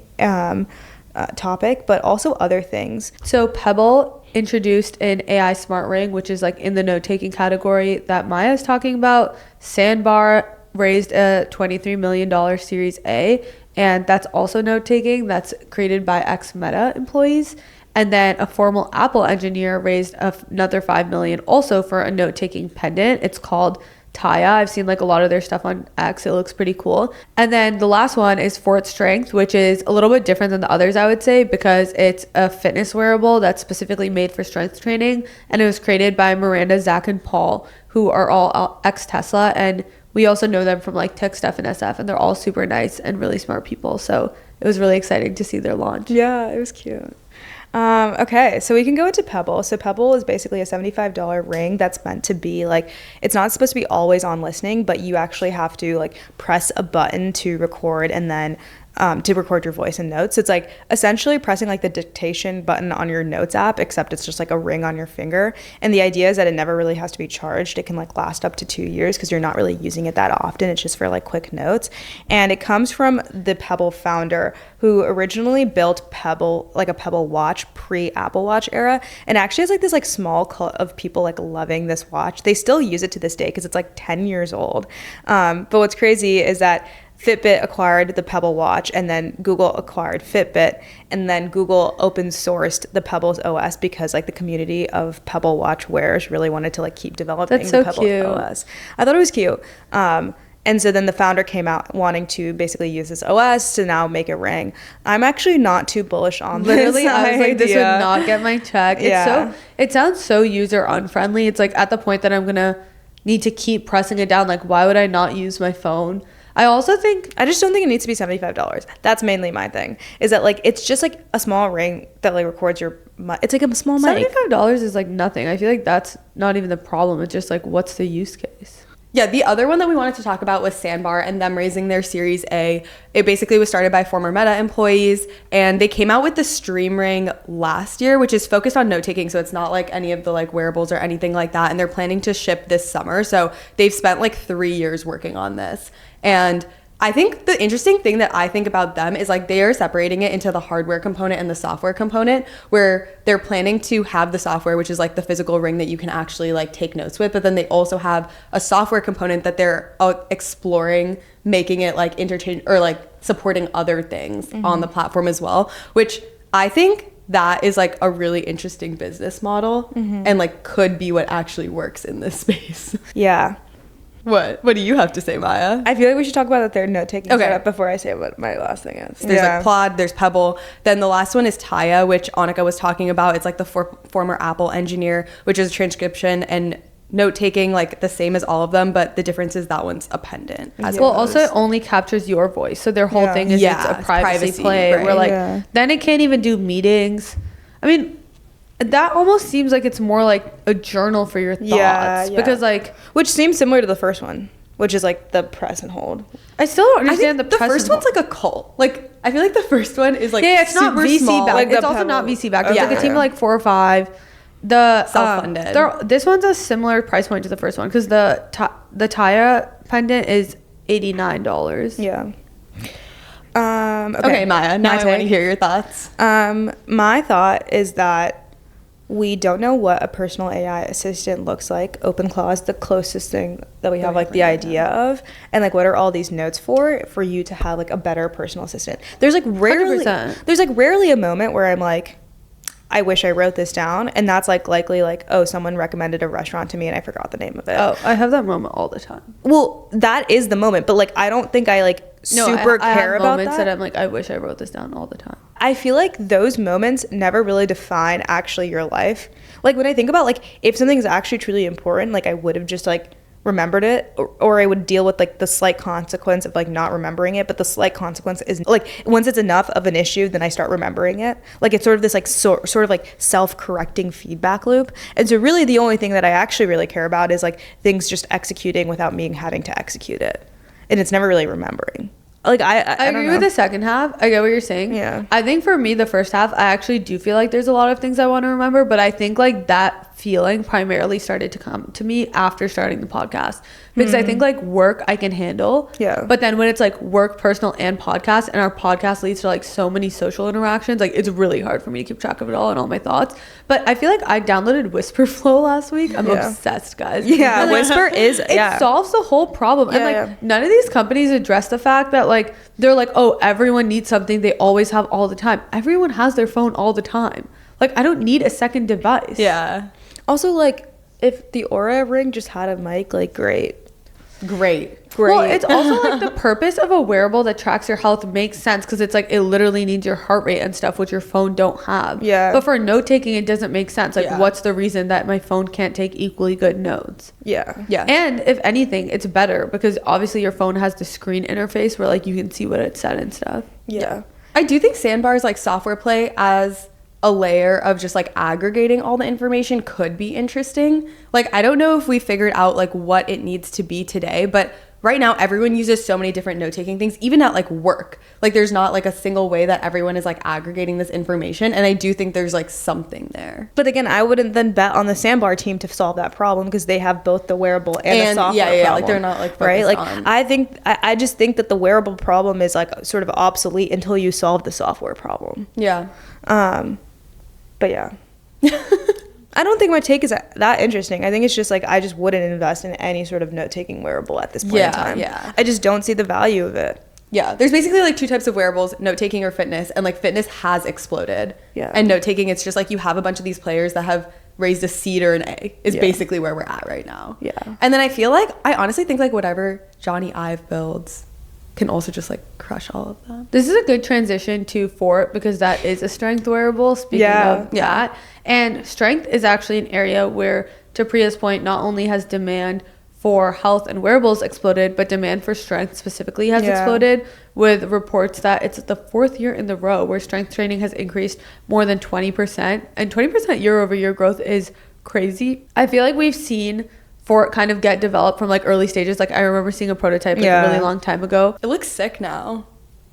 [SPEAKER 2] topic, but also other things.
[SPEAKER 3] So Pebble introduced an AI smart ring, which is like in the note-taking category that Maya is talking about. Sandbar raised a $23 million Series A, and that's also note-taking. That's created by ex-Meta employees. And then a former Apple engineer raised another $5 million also for a note-taking pendant. It's called Taya. I've seen like a lot of their stuff on X. It looks pretty cool. And then the last one is Fort Strength, which is a little bit different than the others, I would say, because it's a fitness wearable that's specifically made for strength training. And it was created by Miranda, Zach, and Paul, who are all ex-Tesla. And we also know them from like Tech Stuff and SF. And they're all super nice and really smart people. So it was really exciting to see their launch.
[SPEAKER 2] Yeah, it was cute. Okay, so we can go into Pebble. So Pebble is basically a $75 ring that's meant to be like, it's not supposed to be always on listening, but you actually have to like press a button to record and then to record your voice and notes. So it's like essentially pressing like the dictation button on your notes app, except it's just like a ring on your finger. And the idea is that it never really has to be charged. It can like last up to 2 years because you're not really using it that often. It's just for like quick notes. And it comes from the Pebble founder who originally built Pebble, like a Pebble watch pre-Apple Watch era. And actually has like this like small cult of people like loving this watch. They still use it to this day because it's like 10 years old. But what's crazy is that Fitbit acquired the Pebble watch, and then Google acquired Fitbit, and then Google open sourced the Pebbles OS because like the community of Pebble watch wearers really wanted to like keep developing the Pebbles OS. I thought it was cute. And so then the founder came out wanting to basically use this OS to now make a ring. I'm actually not too bullish on this.
[SPEAKER 3] Literally, I was like, this would not get my check.
[SPEAKER 2] Yeah.
[SPEAKER 3] It sounds so user unfriendly. It's like at the point that I'm gonna need to keep pressing it down. Like, why would I not use my phone? I
[SPEAKER 2] just don't think it needs to be $75. That's mainly my thing. Is that like it's just like a small ring that like records your it's like a small mic.
[SPEAKER 3] $75 is like nothing. I feel like that's not even the problem. It's just like, what's the use case?
[SPEAKER 1] Yeah, the other one that we wanted to talk about was Sandbar and them raising their Series A. It basically was started by former Meta employees, and they came out with the Stream Ring last year, which is focused on note-taking, so it's not like any of the like wearables or anything like that, and they're planning to ship this summer. So they've spent like 3 years working on this. And I think the interesting thing that I think about them is like they are separating it into the hardware component and the software component, where they're planning to have the software, which is like the physical ring that you can actually like take notes with, but then they also have a software component that they're exploring making it like interchange or like supporting other things on the platform as well, which I think that is like a really interesting business model and like could be what actually works in this space.
[SPEAKER 2] Yeah.
[SPEAKER 1] What do you have to say, Maya?
[SPEAKER 2] I feel like we should talk about their note-taking setup before I say what my last thing is.
[SPEAKER 1] There's like Plod, there's Pebble. Then the last one is Taya, which Anika was talking about. It's like the former Apple engineer, which is transcription and note-taking, like the same as all of them, but the difference is that one's a pendant.
[SPEAKER 3] Well, also it only captures your voice. So their whole thing is it's a privacy play.
[SPEAKER 1] Right?
[SPEAKER 3] Where like then it can't even do meetings. I mean, that almost seems like it's more like a journal for your thoughts because like,
[SPEAKER 2] which seems similar to the first one, which is like the press and hold.
[SPEAKER 3] I still don't understand
[SPEAKER 1] the first one's like a cult. Like I feel like the first one is like
[SPEAKER 3] it's not VC
[SPEAKER 1] small.
[SPEAKER 3] backed.
[SPEAKER 1] Like
[SPEAKER 3] it's also not VC backed. It's like a team of like 4 or 5. The
[SPEAKER 1] self-funded.
[SPEAKER 3] This one's a similar price point to the first one because the Taya pendant is $89.
[SPEAKER 2] Yeah.
[SPEAKER 1] Okay, Maya, now I want to hear your thoughts.
[SPEAKER 2] My thought is that we don't know what a personal AI assistant looks like. OpenClaw is the closest thing that we have like the idea of. And like what are all these notes for you to have like a better personal assistant? There's like rarely
[SPEAKER 3] 100%.
[SPEAKER 2] there's like rarely a moment where I'm like, I wish I wrote this down, and that's like likely like, oh, someone recommended a restaurant to me and I forgot the name of it.
[SPEAKER 3] Oh, I have that moment all the time.
[SPEAKER 2] Well, that is the moment, but like I don't think I like super
[SPEAKER 3] I
[SPEAKER 2] care
[SPEAKER 3] have
[SPEAKER 2] about
[SPEAKER 3] moments
[SPEAKER 2] that.
[SPEAKER 3] that I'm like, I wish I wrote this down all the time.
[SPEAKER 2] I feel like those moments never really define actually your life. Like when I think about like if something's actually truly important, like I would have just like remembered it, or I would deal with like the slight consequence of like not remembering it. But the slight consequence is like once it's enough of an issue, then I start remembering it. Like it's sort of this like sort of like self-correcting feedback loop. And so really the only thing that I actually really care about is like things just executing without me having to execute it. And it's never really remembering. Like I
[SPEAKER 3] agree with the second half. I get what you're saying.
[SPEAKER 2] Yeah.
[SPEAKER 3] I think for me, the first half, I actually do feel like there's a lot of things I want to remember, but I think like that feeling primarily started to come to me after starting the podcast because I think like work I can handle.
[SPEAKER 2] Yeah.
[SPEAKER 3] But then when it's like work, personal, and podcast, and our podcast leads to like so many social interactions, like it's really hard for me to keep track of it all and all my thoughts. But I feel like I downloaded Whisper Flow last week. I'm obsessed, guys.
[SPEAKER 2] Yeah, Whisper is
[SPEAKER 3] it solves the whole problem. And like none of these companies address the fact that like they're like, oh, everyone needs something they always have all the time. Everyone has their phone all the time. Like I don't need a second device.
[SPEAKER 1] Yeah.
[SPEAKER 2] Also, like, if the Aura Ring just had a mic, like, great.
[SPEAKER 3] Well, it's also like the purpose of a wearable that tracks your health makes sense because it's like it literally needs your heart rate and stuff, which your phone don't have.
[SPEAKER 2] Yeah.
[SPEAKER 3] But for note taking, it doesn't make sense. Like, what's the reason that my phone can't take equally good notes?
[SPEAKER 2] Yeah.
[SPEAKER 1] Yeah.
[SPEAKER 3] And if anything, it's better because obviously your phone has the screen interface where like you can see what it said and stuff.
[SPEAKER 2] Yeah.
[SPEAKER 1] I do think Sandbar's like software play as a layer of just like aggregating all the information could be interesting. Like I don't know if we figured out like what it needs to be today, but right now everyone uses so many different note-taking things, even at like work. Like there's not like a single way that everyone is like aggregating this information, and I do think there's like something there.
[SPEAKER 2] But again, I wouldn't then bet on the Sandbar team to solve that problem because they have both the wearable and the software problem.
[SPEAKER 1] Like they're not like focused
[SPEAKER 2] right. Like
[SPEAKER 1] on.
[SPEAKER 2] I just think that the wearable problem is like sort of obsolete until you solve the software problem.
[SPEAKER 1] Yeah.
[SPEAKER 2] But yeah. I don't think my take is that interesting. I think it's just like I just wouldn't invest in any sort of note-taking wearable at this point in time.
[SPEAKER 1] Yeah.
[SPEAKER 2] I just don't see the value of it.
[SPEAKER 1] Yeah, there's basically like two types of wearables, note-taking or fitness, and like fitness has exploded.
[SPEAKER 2] Yeah.
[SPEAKER 1] And note-taking, it's just like you have a bunch of these players that have raised a seed or an A is basically where we're at right now.
[SPEAKER 2] Yeah.
[SPEAKER 1] And then I honestly think like whatever Johnny Ive builds can also just like crush all of them.
[SPEAKER 3] This is a good transition to Fort because that is a strength wearable. Speaking of that, and strength is actually an area where, to Priya's point, not only has demand for health and wearables exploded, but demand for strength specifically has exploded, with reports that it's the 4th year in the row where strength training has increased more than 20%, and 20% year over year growth is crazy. I feel like we've seen Fort kind of get developed from like early stages. Like I remember seeing a prototype like a really long time ago.
[SPEAKER 1] It looks sick now.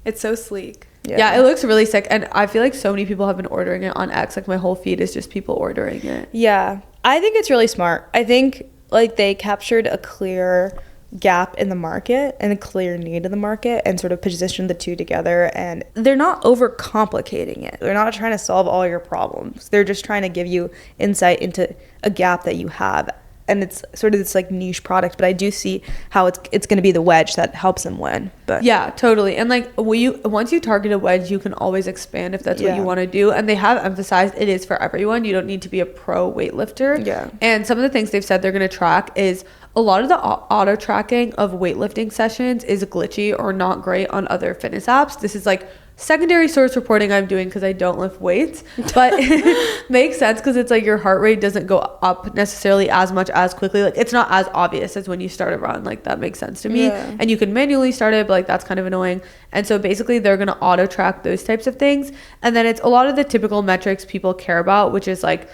[SPEAKER 1] It's so sleek.
[SPEAKER 3] Yeah, it looks really sick, and I feel like so many people have been ordering it on X. Like my whole feed is just people ordering it.
[SPEAKER 2] Yeah, I think it's really smart. I think like they captured a clear gap in the market and a clear need in the market and sort of positioned the two together, and they're not overcomplicating it. They're not trying to solve all your problems. They're just trying to give you insight into a gap that you have. And it's sort of this like niche product, but I do see how it's going to be the wedge that helps them win. But
[SPEAKER 3] yeah, totally. And like once you target a wedge, you can always expand if that's what you want to do. And they have emphasized it is for everyone. You don't need to be a pro weightlifter.
[SPEAKER 2] Yeah.
[SPEAKER 3] And some of the things they've said they're going to track is a lot of the auto tracking of weightlifting sessions is glitchy or not great on other fitness apps. This is like secondary source reporting I'm doing because I don't lift weights, but it makes sense because it's like your heart rate doesn't go up necessarily as much as quickly. Like it's not as obvious as when you start a run. Like that makes sense to me.
[SPEAKER 2] Yeah.
[SPEAKER 3] And you can manually start it, but like that's kind of annoying. And so basically they're going to auto track those types of things. And then it's a lot of the typical metrics people care about, which is like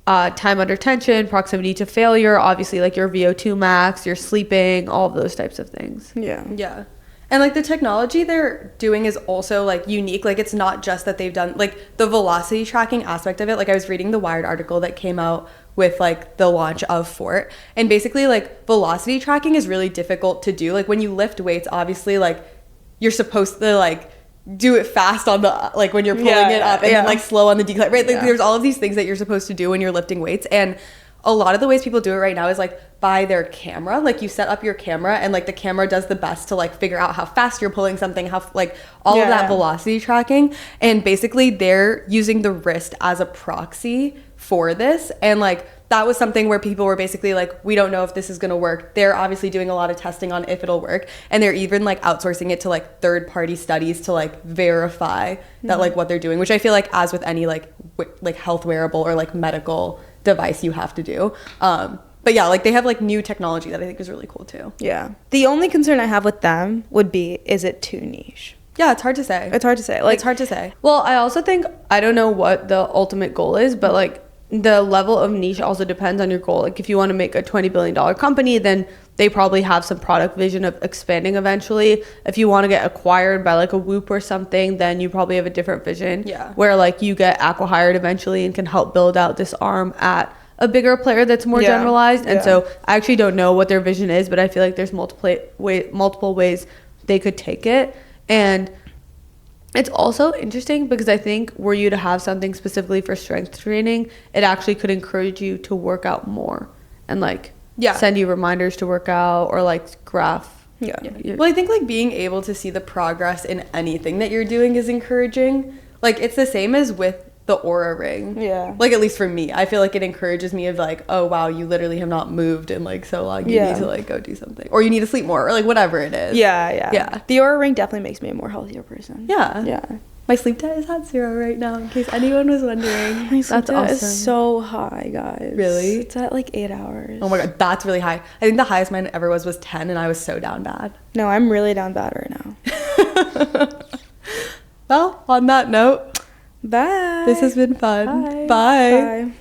[SPEAKER 3] time under tension, proximity to failure, obviously like your VO2 max, your sleeping, all of those types of things.
[SPEAKER 2] yeah.
[SPEAKER 1] Yeah. And like the technology they're doing is also like unique. Like it's not just that they've done like the velocity tracking aspect of it. Like I was reading the Wired article that came out with like the launch of Fort, and basically like velocity tracking is really difficult to do. Like when you lift weights, obviously like you're supposed to like do it fast on the like when you're pulling it up and then like slow on the decline, right? Like there's all of these things that you're supposed to do when you're lifting weights, and a lot of the ways people do it right now is like by their camera. Like you set up your camera and like the camera does the best to like figure out how fast you're pulling something, how like all of that velocity tracking. And basically they're using the wrist as a proxy for this. And like that was something where people were basically like, we don't know if this is going to work. They're obviously doing a lot of testing on if it'll work. And they're even like outsourcing it to like third party studies to like verify that like what they're doing, which I feel like as with any like health wearable or like medical device you have to do. But yeah, like they have like new technology that I think is really cool too.
[SPEAKER 2] Yeah. The only concern I have with them would be, is it too niche?
[SPEAKER 1] Yeah, it's hard to say.
[SPEAKER 2] It's hard to say. Like,
[SPEAKER 1] it's hard to say.
[SPEAKER 3] Well, I also think, I don't know what the ultimate goal is, but like the level of niche also depends on your goal. Like if you want to make a $20 billion company, then they probably have some product vision of expanding eventually. If you want to get acquired by like a Whoop or something, then you probably have a different vision.
[SPEAKER 1] Yeah.
[SPEAKER 3] Where like you get acqui-hired eventually and can help build out this arm at a bigger player that's more generalized. And so I actually don't know what their vision is, but I feel like there's multiple ways they could take it. And it's also interesting because I think were you to have something specifically for strength training, it actually could encourage you to work out more and like send you reminders to work out or like graph.
[SPEAKER 1] Yeah. Well, I think like being able to see the progress in anything that you're doing is encouraging. Like it's the same as with the Aura ring.
[SPEAKER 2] Yeah.
[SPEAKER 1] Like at least for me, I feel like it encourages me of like, oh wow, you literally have not moved in like so long. You need to like go do something, or you need to sleep more, or like whatever it is.
[SPEAKER 2] Yeah. The Aura ring definitely makes me a more healthier person.
[SPEAKER 1] Yeah. My sleep debt is at 0 right now, in case anyone was wondering.
[SPEAKER 2] My sleep debt is so high, guys.
[SPEAKER 1] Really?
[SPEAKER 2] It's at like 8 hours.
[SPEAKER 1] Oh my god, that's really high. I think the highest mine ever was 10, and I was so down bad.
[SPEAKER 2] No, I'm really down bad right now.
[SPEAKER 1] Well, on that note,
[SPEAKER 2] bye.
[SPEAKER 1] This has been fun.
[SPEAKER 2] Bye.
[SPEAKER 1] Bye.
[SPEAKER 2] Bye.